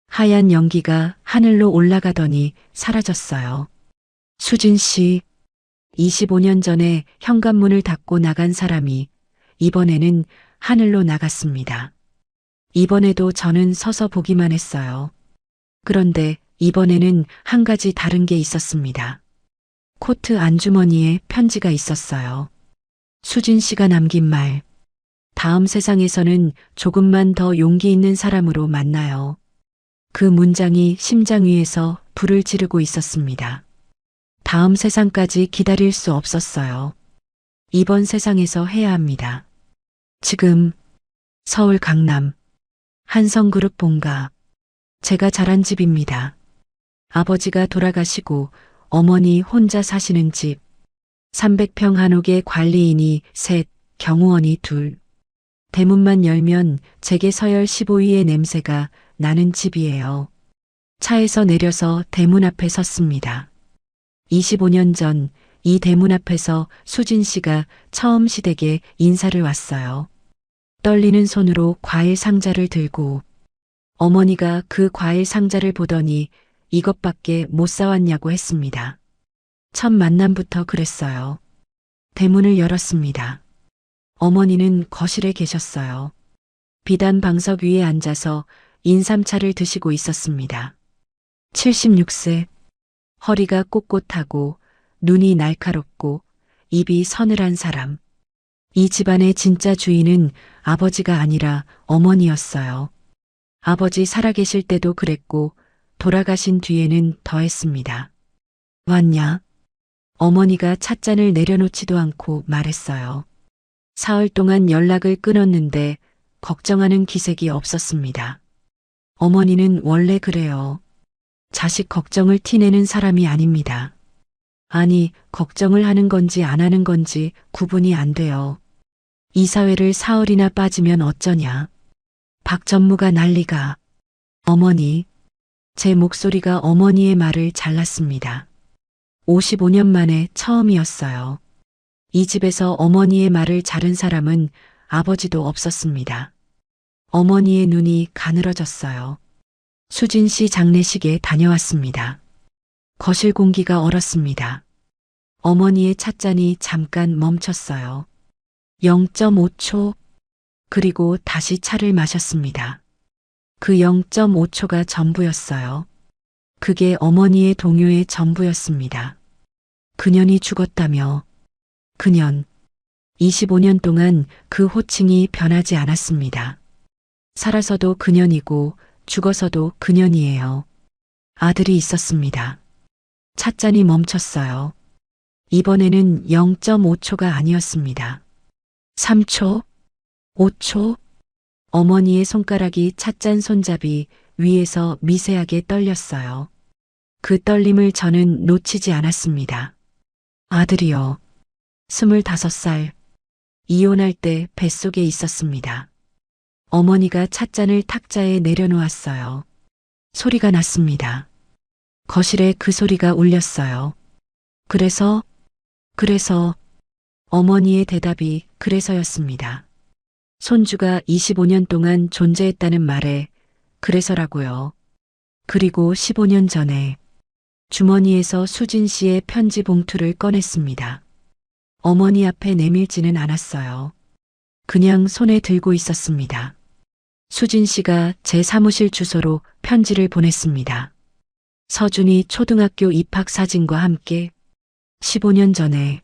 하얀 연기가 하늘로 올라가더니 사라졌어요. 수진 씨, 25년 전에 현관문을 닫고 나간 사람이 이번에는 하늘로 나갔습니다. 이번에도 저는 서서 보기만 했어요. 그런데 이번에는 한 가지 다른 게 있었습니다. 코트 안주머니에 편지가 있었어요. 수진 씨가 남긴 말. 다음 세상에서는 조금만 더 용기 있는 사람으로 만나요. 그 문장이 심장 위에서 불을 지르고 있었습니다. 다음 세상까지 기다릴 수 없었어요. 이번 세상에서 해야 합니다. 지금 서울 강남 한성그룹 본가. 제가 자란 집입니다. 아버지가 돌아가시고 어머니 혼자 사시는 집. 300평 한옥에 관리인이 셋, 경호원이 둘. 대문만 열면 제게 서열 15위의 냄새가 나는 집이에요. 차에서 내려서 대문 앞에 섰습니다. 25년 전 이 대문 앞에서 수진 씨가 처음 시댁에 인사를 왔어요. 떨리는 손으로 과일 상자를 들고 어머니가 그 과일 상자를 보더니 이것밖에 못 사왔냐고 했습니다. 첫 만남부터 그랬어요. 대문을 열었습니다. 어머니는 거실에 계셨어요. 비단 방석 위에 앉아서 인삼차를 드시고 있었습니다. 76세, 허리가 꼿꼿하고 눈이 날카롭고 입이 서늘한 사람. 이 집안의 진짜 주인은 아버지가 아니라 어머니였어요. 아버지 살아계실 때도 그랬고 돌아가신 뒤에는 더했습니다. 왔냐? 어머니가 찻잔을 내려놓지도 않고 말했어요. 사흘 동안 연락을 끊었는데 걱정하는 기색이 없었습니다. 어머니는 원래 그래요. 자식 걱정을 티내는 사람이 아닙니다. 아니, 걱정을 하는 건지 안 하는 건지 구분이 안 돼요. 이 사회를 사흘이나 빠지면 어쩌냐. 박 전무가 난리가. 어머니. 제 목소리가 어머니의 말을 잘랐습니다. 55년 만에 처음이었어요. 이 집에서 어머니의 말을 자른 사람은 아버지도 없었습니다. 어머니의 눈이 가늘어졌어요. 수진 씨 장례식에 다녀왔습니다. 거실 공기가 얼었습니다. 어머니의 찻잔이 잠깐 멈췄어요. 0.5초, 그리고 다시 차를 마셨습니다. 그 0.5초가 전부였어요. 그게 어머니의 동요의 전부였습니다. 그년이 죽었다며. 그년. 25년 동안 그 호칭이 변하지 않았습니다. 살아서도 그년이고 죽어서도 그년이에요. 아들이 있었습니다. 찻잔이 멈췄어요. 이번에는 0.5초가 아니었습니다. 3초, 5초, 어머니의 손가락이 찻잔 손잡이 위에서 미세하게 떨렸어요. 그 떨림을 저는 놓치지 않았습니다. 아들이요. 25살. 이혼할 때 뱃속에 있었습니다. 어머니가 찻잔을 탁자에 내려놓았어요. 소리가 났습니다. 거실에 그 소리가 울렸어요. 그래서 어머니의 대답이 그래서였습니다. 손주가 25년 동안 존재했다는 말에 그래서라고요. 그리고 15년 전에 주머니에서 수진 씨의 편지 봉투를 꺼냈습니다. 어머니 앞에 내밀지는 않았어요. 그냥 손에 들고 있었습니다. 수진 씨가 제 사무실 주소로 편지를 보냈습니다. 서준이 초등학교 입학 사진과 함께 15년 전에.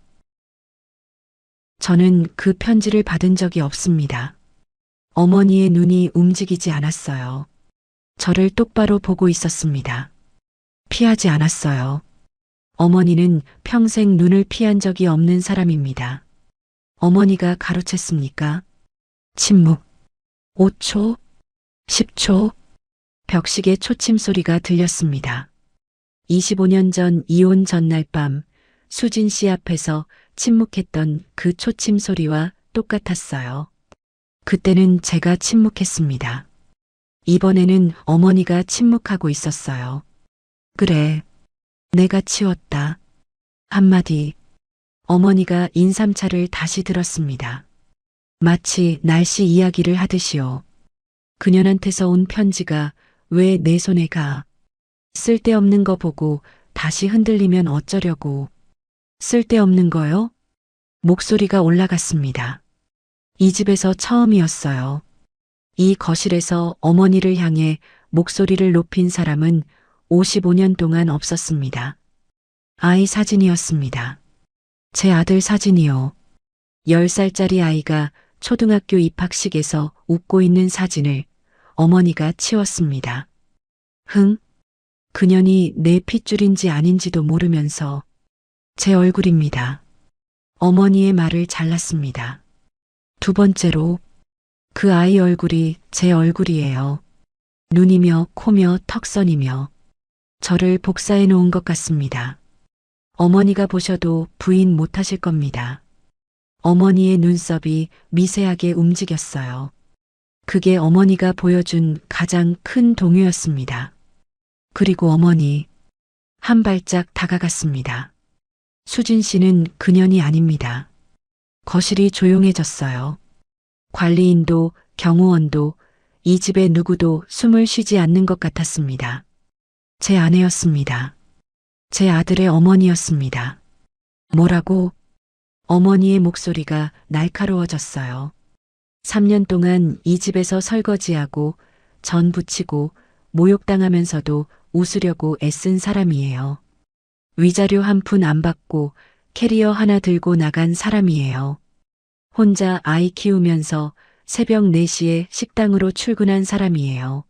저는 그 편지를 받은 적이 없습니다. 어머니의 눈이 움직이지 않았어요. 저를 똑바로 보고 있었습니다. 피하지 않았어요. 어머니는 평생 눈을 피한 적이 없는 사람입니다. 어머니가 가로챘습니까? 침묵. 5초, 10초, 벽시계 초침 소리가 들렸습니다. 25년 전 이혼 전날 밤 수진 씨 앞에서 침묵했던 그 초침 소리와 똑같았어요. 그때는 제가 침묵했습니다. 이번에는 어머니가 침묵하고 있었어요. 그래, 내가 치웠다. 한마디. 어머니가 인삼차를 다시 들었습니다. 마치 날씨 이야기를 하듯이요. 그년한테서 온 편지가 왜 내 손에 가? 쓸데없는 거 보고 다시 흔들리면 어쩌려고. 쓸데없는 거요? 목소리가 올라갔습니다. 이 집에서 처음이었어요. 이 거실에서 어머니를 향해 목소리를 높인 사람은 55년 동안 없었습니다. 아이 사진이었습니다. 제 아들 사진이요. 10살짜리 아이가 초등학교 입학식에서 웃고 있는 사진을 어머니가 치웠습니다. 흥? 그년이 내 핏줄인지 아닌지도 모르면서 제 얼굴입니다. 어머니의 말을 잘랐습니다. 두 번째로 그 아이 얼굴이 제 얼굴이에요. 눈이며 코며 턱선이며 저를 복사해 놓은 것 같습니다. 어머니가 보셔도 부인 못하실 겁니다. 어머니의 눈썹이 미세하게 움직였어요. 그게 어머니가 보여준 가장 큰 동요였습니다. 그리고 어머니 한 발짝 다가갔습니다. 수진 씨는 그년이 아닙니다. 거실이 조용해졌어요. 관리인도 경호원도 이 집의 누구도 숨을 쉬지 않는 것 같았습니다. 제 아내였습니다. 제 아들의 어머니였습니다. 뭐라고? 어머니의 목소리가 날카로워졌어요. 3년 동안 이 집에서 설거지하고 전 부치고 모욕당하면서도 웃으려고 애쓴 사람이에요. 위자료 한 푼 안 받고 캐리어 하나 들고 나간 사람이에요. 혼자 아이 키우면서 새벽 4시에 식당으로 출근한 사람이에요.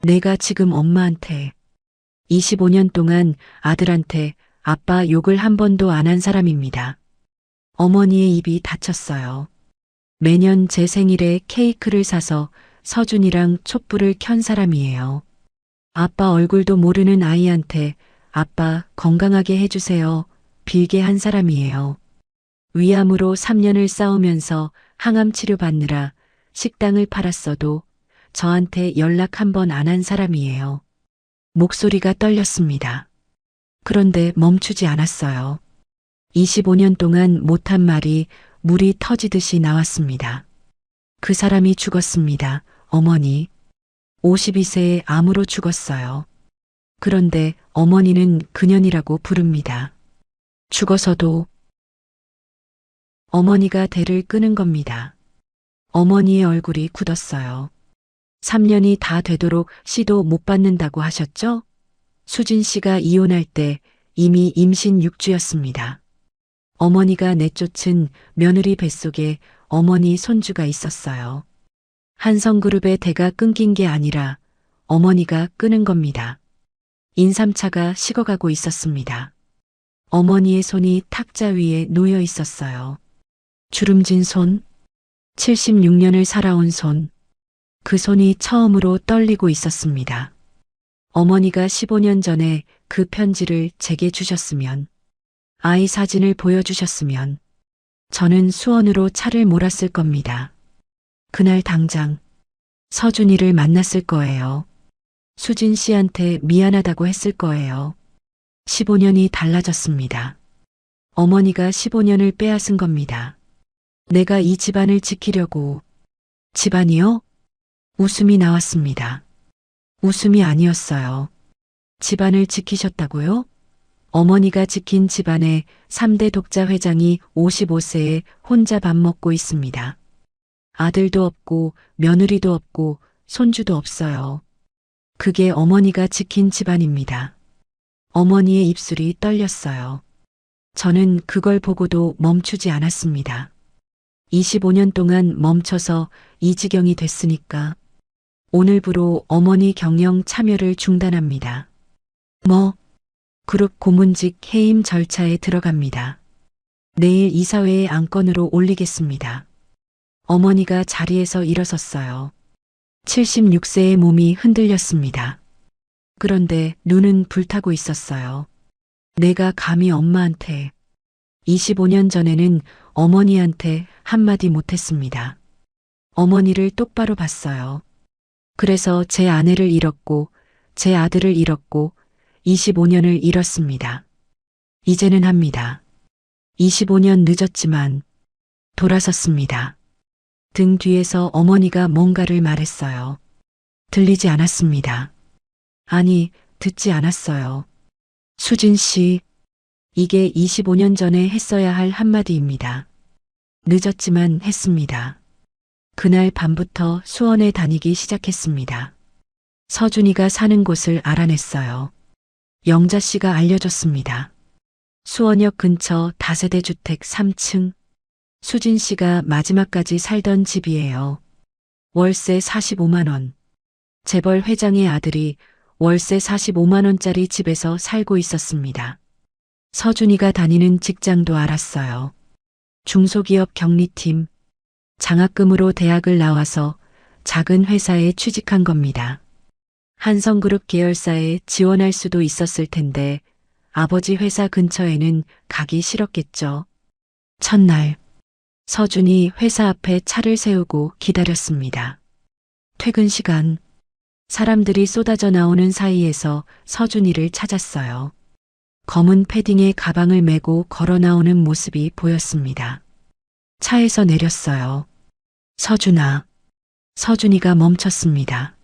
내가 지금 엄마한테 25년 동안 아들한테 아빠 욕을 한 번도 안 한 사람입니다. 어머니의 입이 닫혔어요. 매년 제 생일에 케이크를 사서 서준이랑 촛불을 켠 사람이에요. 아빠 얼굴도 모르는 아이한테 아빠 건강하게 해주세요. 빌게 한 사람이에요. 위암으로 3년을 싸우면서 항암 치료 받느라 식당을 팔았어도 저한테 연락 한 번 안 한 사람이에요. 목소리가 떨렸습니다. 그런데 멈추지 않았어요. 25년 동안 못한 말이 물이 터지듯이 나왔습니다. 그 사람이 죽었습니다. 어머니. 52세에 암으로 죽었어요. 그런데 어머니는 그년이라고 부릅니다. 죽어서도 어머니가 대를 끄는 겁니다. 어머니의 얼굴이 굳었어요. 3년이 다 되도록 시도 못 받는다고 하셨죠? 수진 씨가 이혼할 때 이미 임신 6주였습니다. 어머니가 내쫓은 며느리 뱃속에 어머니 손주가 있었어요. 한성그룹의 대가 끊긴 게 아니라 어머니가 끄는 겁니다. 인삼차가 식어가고 있었습니다. 어머니의 손이 탁자 위에 놓여 있었어요. 주름진 손, 76년을 살아온 손, 그 손이 처음으로 떨리고 있었습니다. 어머니가 15년 전에 그 편지를 제게 주셨으면, 아이 사진을 보여주셨으면, 저는 수원으로 차를 몰았을 겁니다. 그날 당장 서준이를 만났을 거예요. 수진 씨한테 미안하다고 했을 거예요. 15년이 달라졌습니다. 어머니가 15년을 빼앗은 겁니다. 내가 이 집안을 지키려고. 집안이요? 웃음이 나왔습니다. 웃음이 아니었어요. 집안을 지키셨다고요? 어머니가 지킨 집안의 3대 독자 회장이 55세에 혼자 밥 먹고 있습니다. 아들도 없고 며느리도 없고 손주도 없어요. 그게 어머니가 지킨 집안입니다. 어머니의 입술이 떨렸어요. 저는 그걸 보고도 멈추지 않았습니다. 25년 동안 멈춰서 이 지경이 됐으니까 오늘부로 어머니 경영 참여를 중단합니다. 그룹 고문직 해임 절차에 들어갑니다. 내일 이사회의 안건으로 올리겠습니다. 어머니가 자리에서 일어섰어요. 76세의 몸이 흔들렸습니다. 그런데 눈은 불타고 있었어요. 내가 감히 엄마한테 25년 전에는 어머니한테 한마디 못했습니다. 어머니를 똑바로 봤어요. 그래서 제 아내를 잃었고, 제 아들을 잃었고, 25년을 잃었습니다. 이제는 합니다. 25년 늦었지만, 돌아섰습니다. 등 뒤에서 어머니가 뭔가를 말했어요. 들리지 않았습니다. 아니, 듣지 않았어요. 수진 씨, 이게 25년 전에 했어야 할 한마디입니다. 늦었지만 했습니다. 그날 밤부터 수원에 다니기 시작했습니다. 서준이가 사는 곳을 알아냈어요. 영자 씨가 알려줬습니다. 수원역 근처 다세대 주택 3층. 수진 씨가 마지막까지 살던 집이에요. 월세 45만 원. 재벌 회장의 아들이 월세 45만 원짜리 집에서 살고 있었습니다. 서준이가 다니는 직장도 알았어요. 중소기업 격리팀. 장학금으로 대학을 나와서 작은 회사에 취직한 겁니다. 한성그룹 계열사에 지원할 수도 있었을 텐데 아버지 회사 근처에는 가기 싫었겠죠. 첫날, 서준이 회사 앞에 차를 세우고 기다렸습니다. 퇴근 시간, 사람들이 쏟아져 나오는 사이에서 서준이를 찾았어요. 검은 패딩에 가방을 메고 걸어 나오는 모습이 보였습니다. 차에서 내렸어요. 서준아. 서준이가 멈췄습니다.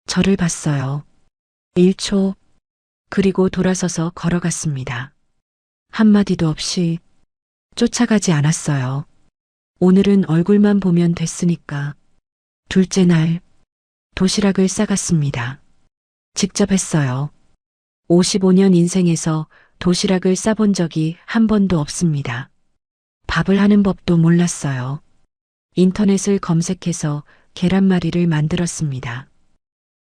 저를 봤어요. 1초, 그리고 돌아서서 걸어갔습니다. 한마디도 없이 쫓아가지 않았어요. 오늘은 얼굴만 보면 됐으니까. 둘째 날, 도시락을 싸갔습니다. 직접 했어요. 55년 인생에서 도시락을 싸본 적이 한 번도 없습니다. 밥을 하는 법도 몰랐어요. 인터넷을 검색해서 계란말이를 만들었습니다.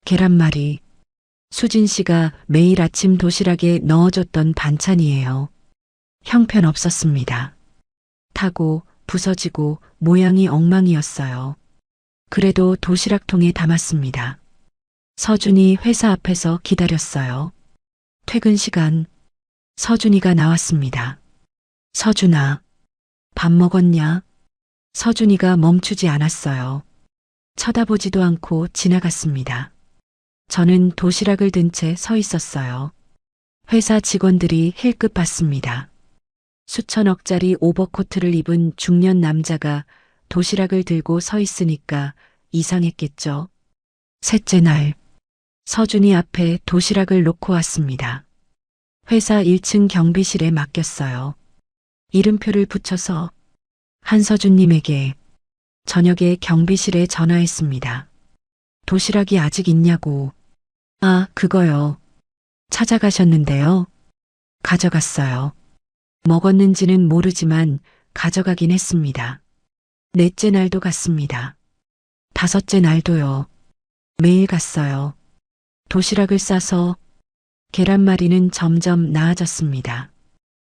계란말이, 수진 씨가 매일 아침 도시락에 넣어줬던 반찬이에요. 형편없었습니다. 타고 부서지고 모양이 엉망이었어요. 그래도 도시락통에 담았습니다. 서준이 회사 앞에서 기다렸어요. 퇴근 시간, 서준이가 나왔습니다. 서준아, 밥 먹었냐? 서준이가 멈추지 않았어요. 쳐다보지도 않고 지나갔습니다. 저는 도시락을 든 채 서 있었어요. 회사 직원들이 힐끗 봤습니다. 수천억짜리 오버코트를 입은 중년 남자가 도시락을 들고 서 있으니까 이상했겠죠. 셋째 날, 서준이 앞에 도시락을 놓고 왔습니다. 회사 1층 경비실에 맡겼어요. 이름표를 붙여서 한서준님에게 저녁에 경비실에 전화했습니다. 도시락이 아직 있냐고. 아, 그거요. 찾아가셨는데요. 가져갔어요. 먹었는지는 모르지만 가져가긴 했습니다. 넷째 날도 갔습니다. 다섯째 날도요. 매일 갔어요. 도시락을 싸서 계란말이는 점점 나아졌습니다.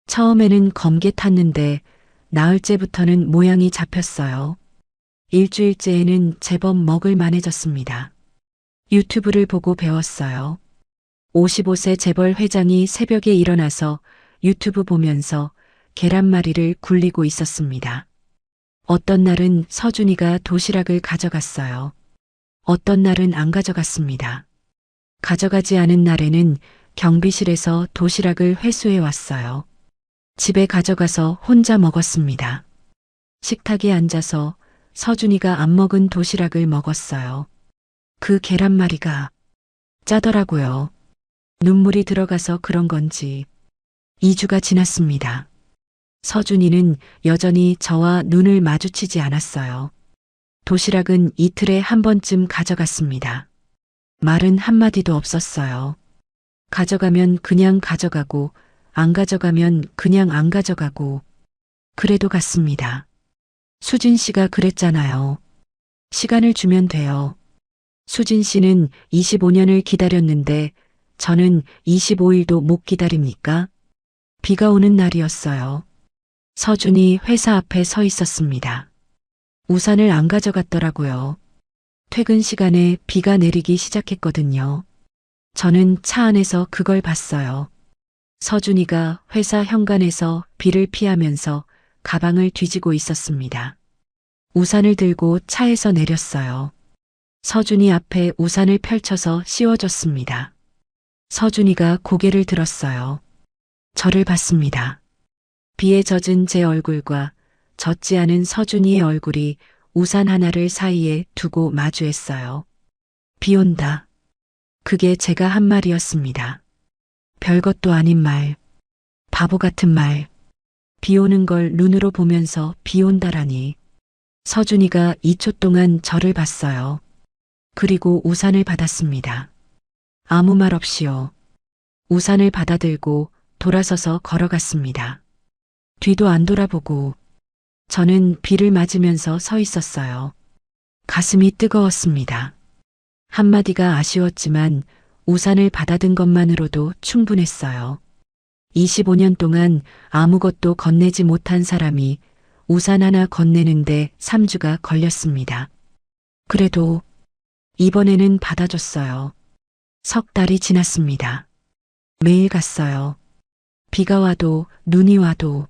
처음에는 검게 탔는데 나흘째부터는 모양이 잡혔어요. 일주일째에는 제법 먹을 만해졌습니다. 유튜브를 보고 배웠어요. 55세 재벌 회장이 새벽에 일어나서 유튜브 보면서 계란말이를 굴리고 있었습니다. 어떤 날은 서준이가 도시락을 가져갔어요. 어떤 날은 안 가져갔습니다. 가져가지 않은 날에는 경비실에서 도시락을 회수해 왔어요. 집에 가져가서 혼자 먹었습니다. 식탁에 앉아서 서준이가 안 먹은 도시락을 먹었어요. 그 계란말이가 짜더라고요. 눈물이 들어가서 그런 건지 2주가 지났습니다. 서준이는 여전히 저와 눈을 마주치지 않았어요. 도시락은 이틀에 한 번쯤 가져갔습니다. 말은 한마디도 없었어요. 가져가면 그냥 가져가고 안 가져가면 그냥 안 가져가고 그래도 갔습니다. 수진 씨가 그랬잖아요. 시간을 주면 돼요. 수진 씨는 25년을 기다렸는데 저는 25일도 못 기다립니까? 비가 오는 날이었어요. 서준이 회사 앞에 서 있었습니다. 우산을 안 가져갔더라고요. 퇴근 시간에 비가 내리기 시작했거든요. 저는 차 안에서 그걸 봤어요. 서준이가 회사 현관에서 비를 피하면서 가방을 뒤지고 있었습니다. 우산을 들고 차에서 내렸어요. 서준이 앞에 우산을 펼쳐서 씌워줬습니다. 서준이가 고개를 들었어요. 저를 봤습니다. 비에 젖은 제 얼굴과 젖지 않은 서준이의 얼굴이 우산 하나를 사이에 두고 마주했어요. 비 온다. 그게 제가 한 말이었습니다. 별것도 아닌 말, 바보 같은 말. 비 오는 걸 눈으로 보면서 비 온다라니. 서준이가 2초 동안 저를 봤어요. 그리고 우산을 받았습니다. 아무 말 없이요. 우산을 받아들고 돌아서서 걸어갔습니다. 뒤도 안 돌아보고 저는 비를 맞으면서 서 있었어요. 가슴이 뜨거웠습니다. 한마디가 아쉬웠지만 우산을 받아든 것만으로도 충분했어요. 25년 동안 아무것도 건네지 못한 사람이 우산 하나 건네는데 3주가 걸렸습니다. 그래도 이번에는 받아줬어요. 석 달이 지났습니다. 매일 갔어요. 비가 와도 눈이 와도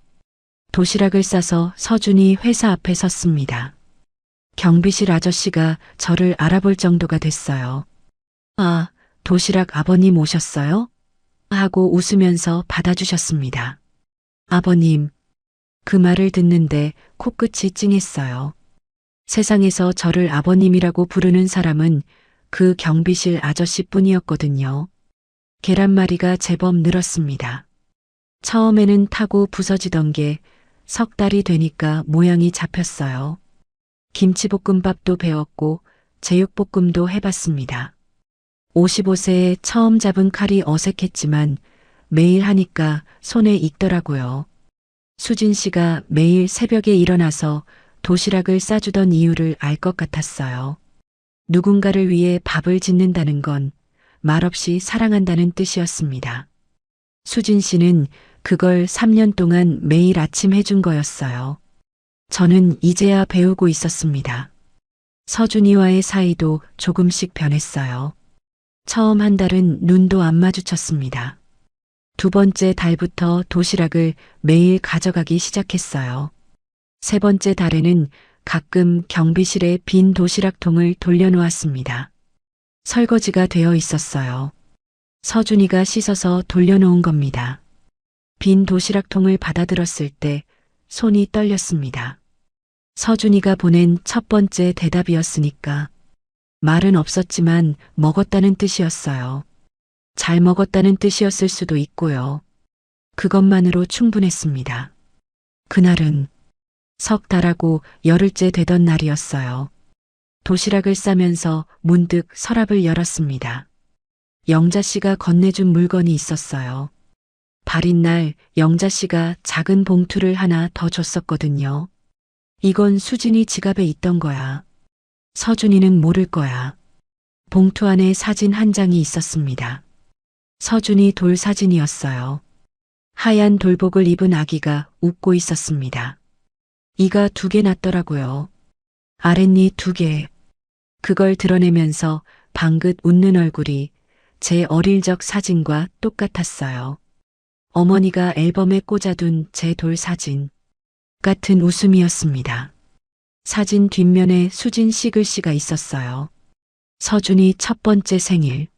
도시락을 싸서 서준이 회사 앞에 섰습니다. 경비실 아저씨가 저를 알아볼 정도가 됐어요. 아, 도시락 아버님 오셨어요? 하고 웃으면서 받아주셨습니다. 아버님. 그 말을 듣는데 코끝이 찡했어요. 세상에서 저를 아버님이라고 부르는 사람은 그 경비실 아저씨뿐이었거든요. 계란말이가 제법 늘었습니다. 처음에는 타고 부서지던 게 석 달이 되니까 모양이 잡혔어요. 김치볶음밥도 배웠고 제육볶음도 해봤습니다. 55세에 처음 잡은 칼이 어색했지만 매일 하니까 손에 익더라고요. 수진 씨가 매일 새벽에 일어나서 도시락을 싸주던 이유를 알 것 같았어요. 누군가를 위해 밥을 짓는다는 건 말없이 사랑한다는 뜻이었습니다. 수진 씨는 그걸 3년 동안 매일 아침 해준 거였어요. 저는 이제야 배우고 있었습니다. 서준이와의 사이도 조금씩 변했어요. 처음 한 달은 눈도 안 마주쳤습니다. 두 번째 달부터 도시락을 매일 가져가기 시작했어요. 세 번째 달에는 가끔 경비실에 빈 도시락통을 돌려놓았습니다. 설거지가 되어 있었어요. 서준이가 씻어서 돌려놓은 겁니다. 빈 도시락통을 받아들었을 때 손이 떨렸습니다. 서준이가 보낸 첫 번째 대답이었으니까. 말은 없었지만 먹었다는 뜻이었어요. 잘 먹었다는 뜻이었을 수도 있고요. 그것만으로 충분했습니다. 그날은 석 달하고 열흘째 되던 날이었어요. 도시락을 싸면서 문득 서랍을 열었습니다. 영자 씨가 건네준 물건이 있었어요. 발인 날 영자 씨가 작은 봉투를 하나 더 줬었거든요. 이건 수진이 지갑에 있던 거야. 서준이는 모를 거야. 봉투 안에 사진 한 장이 있었습니다. 서준이 돌 사진이었어요. 하얀 돌복을 입은 아기가 웃고 있었습니다. 이가 2개 났더라고요. 아랫니 2개. 그걸 드러내면서 방긋 웃는 얼굴이 제 어릴 적 사진과 똑같았어요. 어머니가 앨범에 꽂아둔 제 돌 사진. 같은 웃음이었습니다. 사진 뒷면에 수진 씨 글씨가 있었어요. 서준이 첫 번째 생일.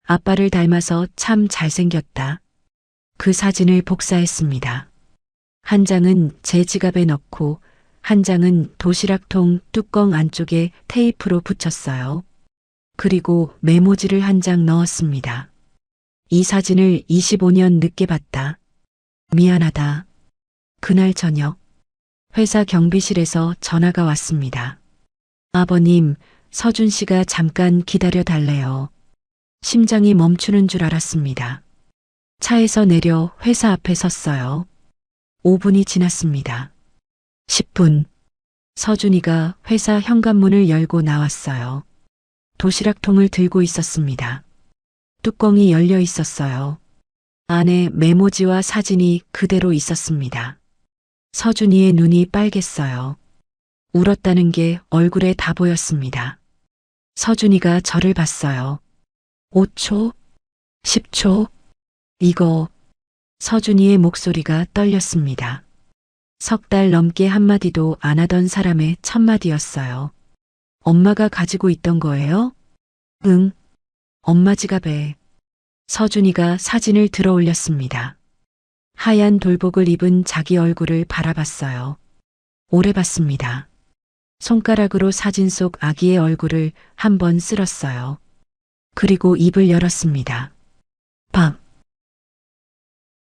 아빠를 닮아서 참 잘생겼다. 그 사진을 복사했습니다. 한 장은 제 지갑에 넣고 한 장은 도시락통 뚜껑 안쪽에 테이프로 붙였어요. 그리고 메모지를 한 장 넣었습니다. 이 사진을 25년 늦게 봤다. 미안하다. 그날 저녁 회사 경비실에서 전화가 왔습니다. 아버님, 서준 씨가 잠깐 기다려 달래요. 심장이 멈추는 줄 알았습니다. 차에서 내려 회사 앞에 섰어요. 5분이 지났습니다. 10분. 서준이가 회사 현관문을 열고 나왔어요. 도시락통을 들고 있었습니다. 뚜껑이 열려 있었어요. 안에 메모지와 사진이 그대로 있었습니다. 서준이의 눈이 빨갰어요. 울었다는 게 얼굴에 다 보였습니다. 서준이가 저를 봤어요. 5초? 10초? 이거. 서준이의 목소리가 떨렸습니다. 석 달 넘게 한마디도 안 하던 사람의 첫마디였어요. 엄마가 가지고 있던 거예요? 응. 엄마 지갑에. 서준이가 사진을 들어 올렸습니다. 하얀 돌복을 입은 자기 얼굴을 바라봤어요. 오래 봤습니다. 손가락으로 사진 속 아기의 얼굴을 한번 쓸었어요. 그리고 입을 열었습니다.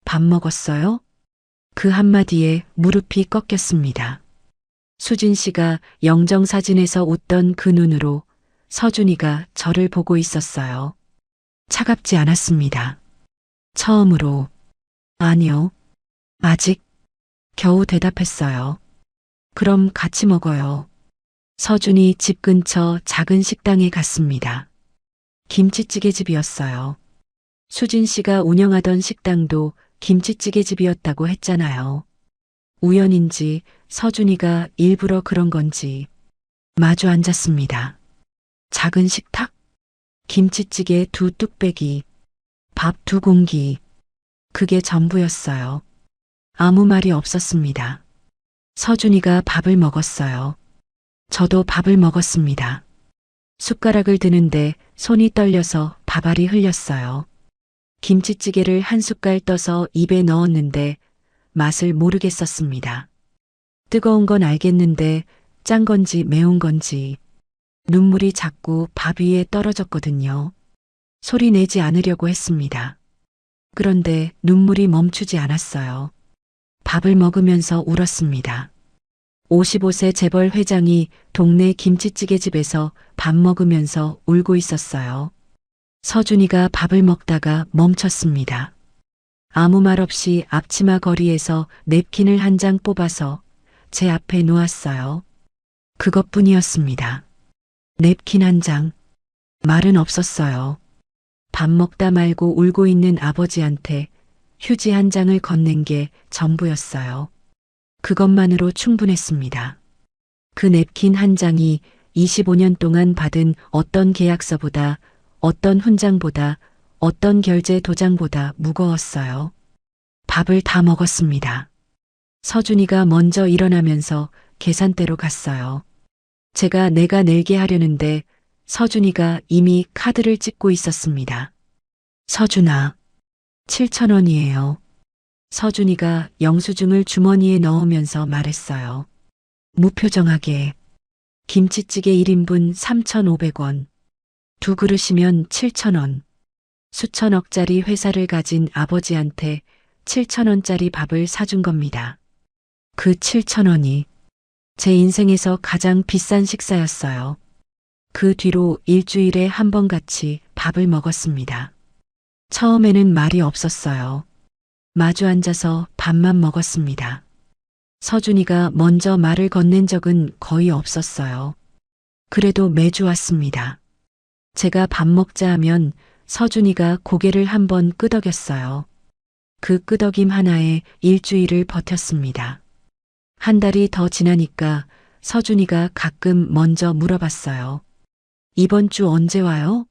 밥 먹었어요? 그 한마디에 무릎이 꺾였습니다. 수진 씨가 영정사진에서 웃던 그 눈으로 서준이가 저를 보고 있었어요. 차갑지 않았습니다. 처음으로, 아니요. 아직. 겨우 대답했어요. 그럼 같이 먹어요. 서준이 집 근처 작은 식당에 갔습니다. 김치찌개 집이었어요. 수진 씨가 운영하던 식당도 김치찌개 집이었다고 했잖아요. 우연인지 서준이가 일부러 그런 건지 마주 앉았습니다. 작은 식탁, 김치찌개 2뚝배기, 밥 2공기. 그게 전부였어요. 아무 말이 없었습니다. 서준이가 밥을 먹었어요. 저도 밥을 먹었습니다. 숟가락을 드는데 손이 떨려서 밥알이 흘렸어요. 김치찌개를 한 숟갈 떠서 입에 넣었는데 맛을 모르겠었습니다. 뜨거운 건 알겠는데 짠 건지 매운 건지 눈물이 자꾸 밥 위에 떨어졌거든요. 소리 내지 않으려고 했습니다. 그런데 눈물이 멈추지 않았어요. 밥을 먹으면서 울었습니다. 55세 재벌 회장이 동네 김치찌개 집에서 밥 먹으면서 울고 있었어요. 서준이가 밥을 먹다가 멈췄습니다. 아무 말 없이 앞치마 거리에서 냅킨을 한 장 뽑아서 제 앞에 놓았어요. 그것뿐이었습니다. 냅킨 한 장. 말은 없었어요. 밥 먹다 말고 울고 있는 아버지한테 휴지 한 장을 건넨 게 전부였어요. 그것만으로 충분했습니다. 그 냅킨 한 장이 25년 동안 받은 어떤 계약서보다, 어떤 훈장보다, 어떤 결제 도장보다 무거웠어요. 밥을 다 먹었습니다. 서준이가 먼저 일어나면서 계산대로 갔어요. 제가 내가 내게 하려는데 서준이가 이미 카드를 찍고 있었습니다. 서준아, 7,000원이에요. 서준이가 영수증을 주머니에 넣으면서 말했어요. 무표정하게. 김치찌개 1인분 3,500원. 2그릇이면 7,000원. 수천억짜리 회사를 가진 아버지한테 7,000원짜리 밥을 사준 겁니다. 그 7,000원이 제 인생에서 가장 비싼 식사였어요. 그 뒤로 일주일에 한 번 같이 밥을 먹었습니다. 처음에는 말이 없었어요. 마주 앉아서 밥만 먹었습니다. 서준이가 먼저 말을 건넨 적은 거의 없었어요. 그래도 매주 왔습니다. 제가 밥 먹자 하면 서준이가 고개를 한번 끄덕였어요. 그 끄덕임 하나에 일주일을 버텼습니다. 한 달이 더 지나니까 서준이가 가끔 먼저 물어봤어요. 이번 주 언제 와요?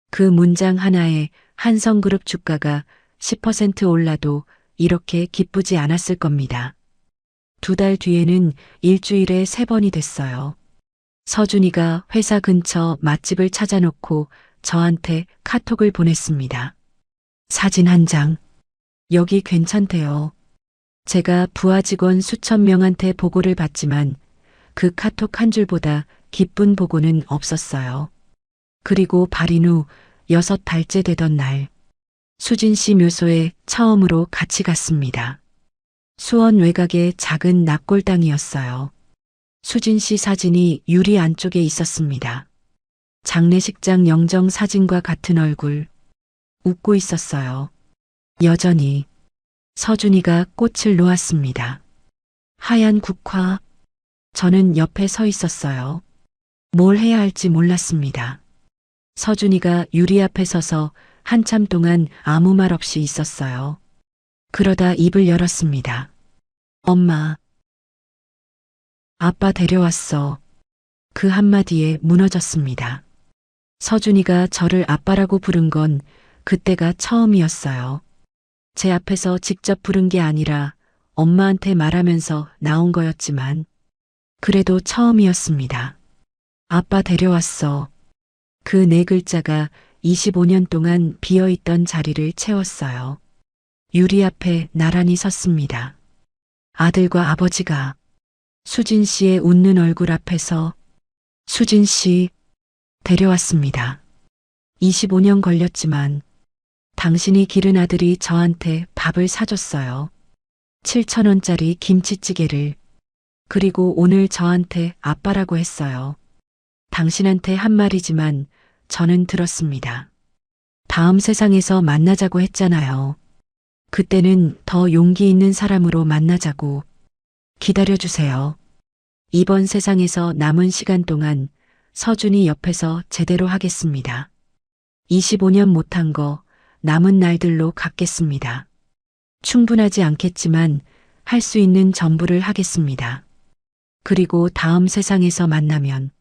그 문장 하나에 한성그룹 주가가 10% 올라도 이렇게 기쁘지 않았을 겁니다. 2달 뒤에는 일주일에 3번이 됐어요. 서준이가 회사 근처 맛집을 찾아놓고 저한테 카톡을 보냈습니다. 사진 한 장. 여기 괜찮대요. 제가 부하 직원 수천 명한테 보고를 받지만 그 카톡 한 줄보다 기쁜 보고는 없었어요. 그리고 발인 후 6달째 되던 날, 수진 씨 묘소에 처음으로 같이 갔습니다. 수원 외곽의 작은 납골당이었어요. 수진 씨 사진이 유리 안쪽에 있었습니다. 장례식장 영정 사진과 같은 얼굴. 웃고 있었어요. 여전히. 서준이가 꽃을 놓았습니다. 하얀 국화. 저는 옆에 서 있었어요. 뭘 해야 할지 몰랐습니다. 서준이가 유리 앞에 서서 한참 동안 아무 말 없이 있었어요. 그러다 입을 열었습니다. 엄마. 아빠 데려왔어. 그 한마디에 무너졌습니다. 서준이가 저를 아빠라고 부른 건 그때가 처음이었어요. 제 앞에서 직접 부른 게 아니라 엄마한테 말하면서 나온 거였지만 그래도 처음이었습니다. 아빠 데려왔어. 그 네 글자가 25년 동안 비어있던 자리를 채웠어요. 유리 앞에 나란히 섰습니다. 아들과 아버지가 수진 씨의 웃는 얼굴 앞에서 수진 씨 데려왔습니다. 25년 걸렸지만 당신이 기른 아들이 저한테 밥을 사줬어요. 7,000원짜리 김치찌개를. 그리고 오늘 저한테 아빠라고 했어요. 당신한테 한 말이지만 저는 들었습니다. 다음 세상에서 만나자고 했잖아요. 그때는 더 용기 있는 사람으로 만나자고. 기다려주세요. 이번 세상에서 남은 시간 동안 서준이 옆에서 제대로 하겠습니다. 25년 못한 거 남은 날들로 갚겠습니다. 충분하지 않겠지만 할 수 있는 전부를 하겠습니다. 그리고 다음 세상에서 만나면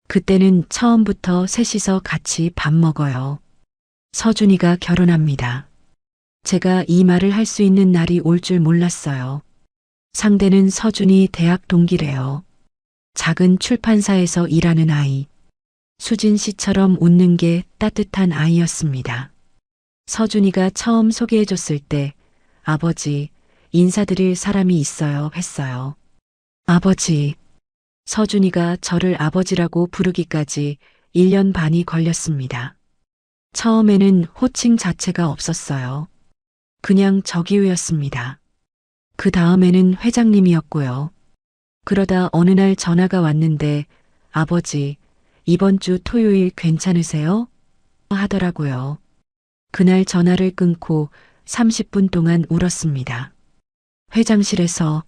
그때는 처음부터 셋이서 같이 밥 먹어요. 서준이가 결혼합니다. 제가 이 말을 할 수 있는 날이 올 줄 몰랐어요. 상대는 서준이 대학 동기래요. 작은 출판사에서 일하는 아이. 수진 씨처럼 웃는 게 따뜻한 아이였습니다. 서준이가 처음 소개해줬을 때 아버지, 인사드릴 사람이 있어요 했어요. 아버지. 서준이가 저를 아버지라고 부르기까지 1년 반이 걸렸습니다. 처음에는 호칭 자체가 없었어요. 그냥 저기요였습니다. 그 다음에는 회장님이었고요. 그러다 어느 날 전화가 왔는데 아버지, 이번 주 토요일 괜찮으세요? 하더라고요. 그날 전화를 끊고 30분 동안 울었습니다. 회장실에서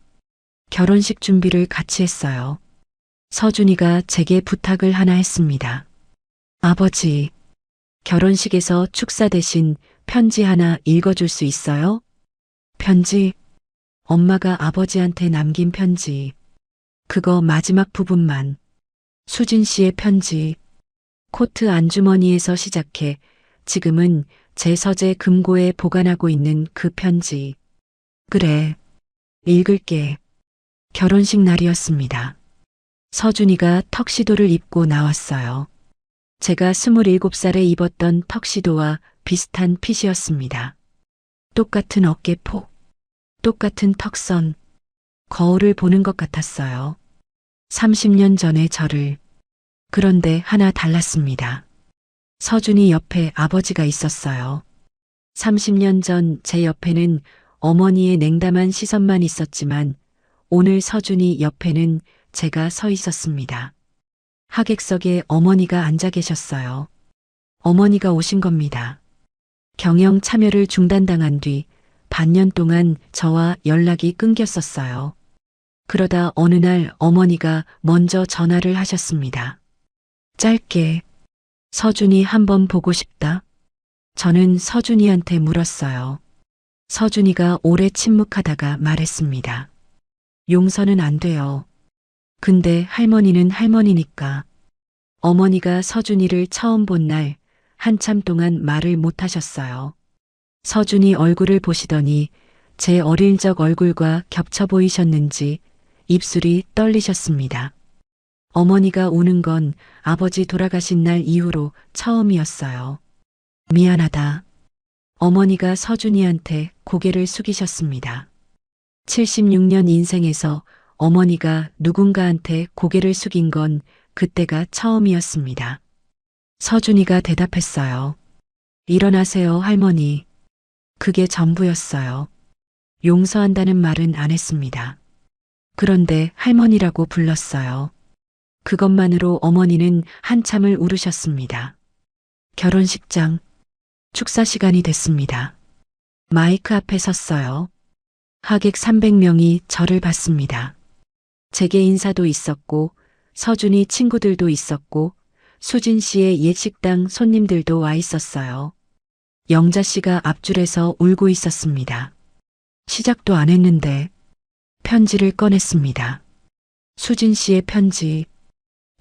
결혼식 준비를 같이 했어요. 서준이가 제게 부탁을 하나 했습니다. 아버지, 결혼식에서 축사 대신 편지 하나 읽어줄 수 있어요? 편지? 엄마가 아버지한테 남긴 편지. 그거 마지막 부분만. 수진 씨의 편지. 코트 안주머니에서 시작해 지금은 제 서재 금고에 보관하고 있는 그 편지. 그래, 읽을게. 결혼식 날이었습니다. 서준이가 턱시도를 입고 나왔어요. 제가 27살에 입었던 턱시도와 비슷한 핏이었습니다. 똑같은 어깨폭, 똑같은 턱선, 거울을 보는 것 같았어요. 30년 전의 저를. 그런데 하나 달랐습니다. 서준이 옆에 아버지가 있었어요. 30년 전 제 옆에는 어머니의 냉담한 시선만 있었지만 오늘 서준이 옆에는 제가 서 있었습니다. 하객석에 어머니가 앉아 계셨어요. 어머니가 오신 겁니다. 경영 참여를 중단당한 뒤 반년 동안 저와 연락이 끊겼었어요. 그러다 어느 날 어머니가 먼저 전화를 하셨습니다. 짧게, 서준이 한번 보고 싶다. 저는 서준이한테 물었어요. 서준이가 오래 침묵하다가 말했습니다. 용서는 안 돼요. 근데 할머니는 할머니니까. 어머니가 서준이를 처음 본 날 한참 동안 말을 못 하셨어요. 서준이 얼굴을 보시더니 제 어릴 적 얼굴과 겹쳐 보이셨는지 입술이 떨리셨습니다. 어머니가 우는 건 아버지 돌아가신 날 이후로 처음이었어요. 미안하다. 어머니가 서준이한테 고개를 숙이셨습니다. 76년 인생에서 어머니가 누군가한테 고개를 숙인 건 그때가 처음이었습니다. 서준이가 대답했어요. 일어나세요, 할머니. 그게 전부였어요. 용서한다는 말은 안 했습니다. 그런데 할머니라고 불렀어요. 그것만으로 어머니는 한참을 울으셨습니다. 결혼식장, 축사 시간이 됐습니다. 마이크 앞에 섰어요. 하객 300명이 저를 봤습니다. 제게 인사도 있었고 서준이 친구들도 있었고 수진 씨의 옛 식당 손님들도 와 있었어요. 영자 씨가 앞줄에서 울고 있었습니다. 시작도 안 했는데 편지를 꺼냈습니다. 수진 씨의 편지.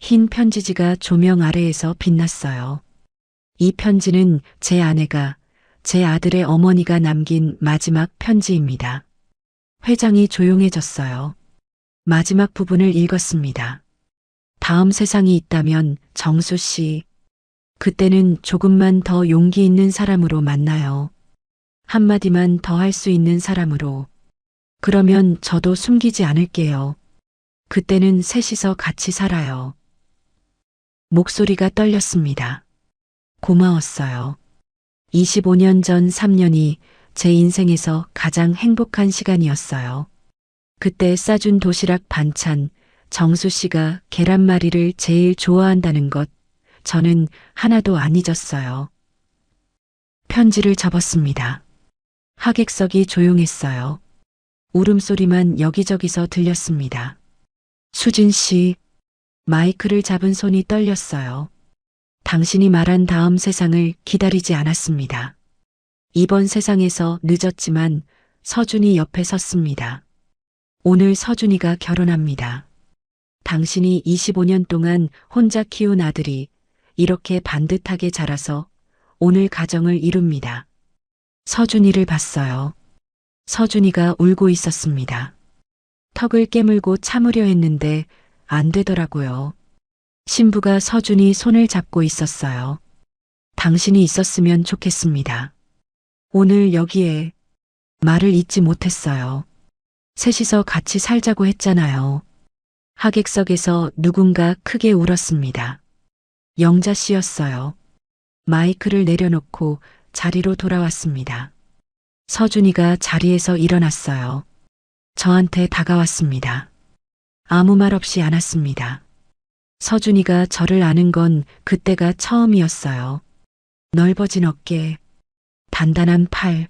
흰 편지지가 조명 아래에서 빛났어요. 이 편지는 제 아내가 제 아들의 어머니가 남긴 마지막 편지입니다. 회장이 조용해졌어요. 마지막 부분을 읽었습니다. 다음 세상이 있다면 정수 씨, 그때는 조금만 더 용기 있는 사람으로 만나요. 한마디만 더 할 수 있는 사람으로. 그러면 저도 숨기지 않을게요. 그때는 셋이서 같이 살아요. 목소리가 떨렸습니다. 고마웠어요. 25년 전 3년이 제 인생에서 가장 행복한 시간이었어요. 그때 싸준 도시락 반찬, 정수 씨가 계란말이를 제일 좋아한다는 것, 저는 하나도 안 잊었어요. 편지를 접었습니다. 하객석이 조용했어요. 울음소리만 여기저기서 들렸습니다. 수진 씨, 마이크를 잡은 손이 떨렸어요. 당신이 말한 다음 세상을 기다리지 않았습니다. 이번 세상에서 늦었지만 서준이 옆에 섰습니다. 오늘 서준이가 결혼합니다. 당신이 25년 동안 혼자 키운 아들이 이렇게 반듯하게 자라서 오늘 가정을 이룹니다. 서준이를 봤어요. 서준이가 울고 있었습니다. 턱을 깨물고 참으려 했는데 안 되더라고요. 신부가 서준이 손을 잡고 있었어요. 당신이 있었으면 좋겠습니다. 오늘 여기에 말을 잇지 못했어요. 셋이서 같이 살자고 했잖아요. 하객석에서 누군가 크게 울었습니다. 영자 씨였어요. 마이크를 내려놓고 자리로 돌아왔습니다. 서준이가 자리에서 일어났어요. 저한테 다가왔습니다. 아무 말 없이 안았습니다. 서준이가 저를 아는 건 그때가 처음이었어요. 넓어진 어깨, 단단한 팔,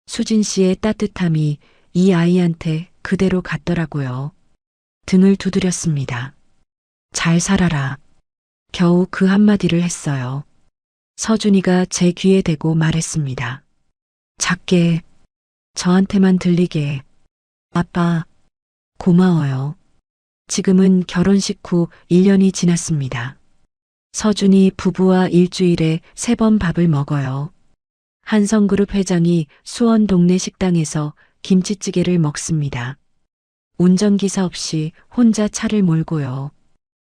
수진 씨의 따뜻함이 이 아이한테 그대로 갔더라고요. 등을 두드렸습니다. 잘 살아라. 겨우 그 한마디를 했어요. 서준이가 제 귀에 대고 말했습니다. 작게, 저한테만 들리게. 아빠, 고마워요. 지금은 결혼식 후 1년이 지났습니다. 서준이 부부와 일주일에 3번 밥을 먹어요. 한성그룹 회장이 수원 동네 식당에서 김치찌개를 먹습니다. 운전기사 없이 혼자 차를 몰고요.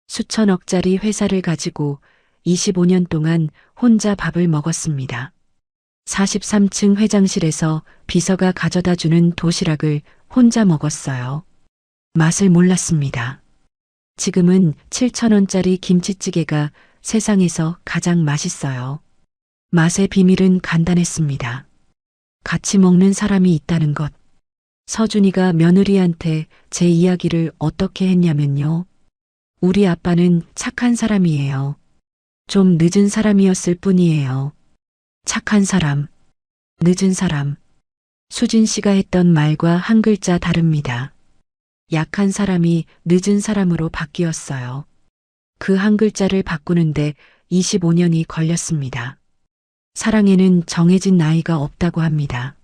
수천억짜리 회사를 가지고 25년 동안 혼자 밥을 먹었습니다. 43층 회장실에서 비서가 가져다 주는 도시락을 혼자 먹었어요. 맛을 몰랐습니다. 지금은 7,000원짜리 김치찌개가 세상에서 가장 맛있어요. 맛의 비밀은 간단했습니다. 같이 먹는 사람이 있다는 것. 서준이가 며느리한테 제 이야기를 어떻게 했냐면요. 우리 아빠는 착한 사람이에요. 좀 늦은 사람이었을 뿐이에요. 착한 사람, 늦은 사람. 수진 씨가 했던 말과 한 글자 다릅니다. 약한 사람이 늦은 사람으로 바뀌었어요. 그 한 글자를 바꾸는데 25년이 걸렸습니다. 사랑에는 정해진 나이가 없다고 합니다.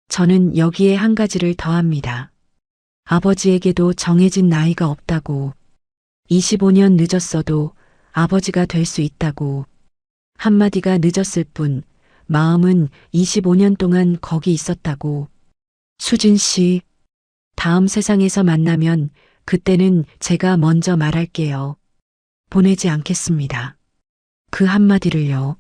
저는 여기에 한 가지를 더합니다. 아버지에게도 정해진 나이가 없다고. 25년 늦었어도 아버지가 될 수 있다고. 한마디가 늦었을 뿐 마음은 25년 동안 거기 있었다고. 수진 씨, 다음 세상에서 만나면 그때는 제가 먼저 말할게요. 보내지 않겠습니다. 그 한마디를요.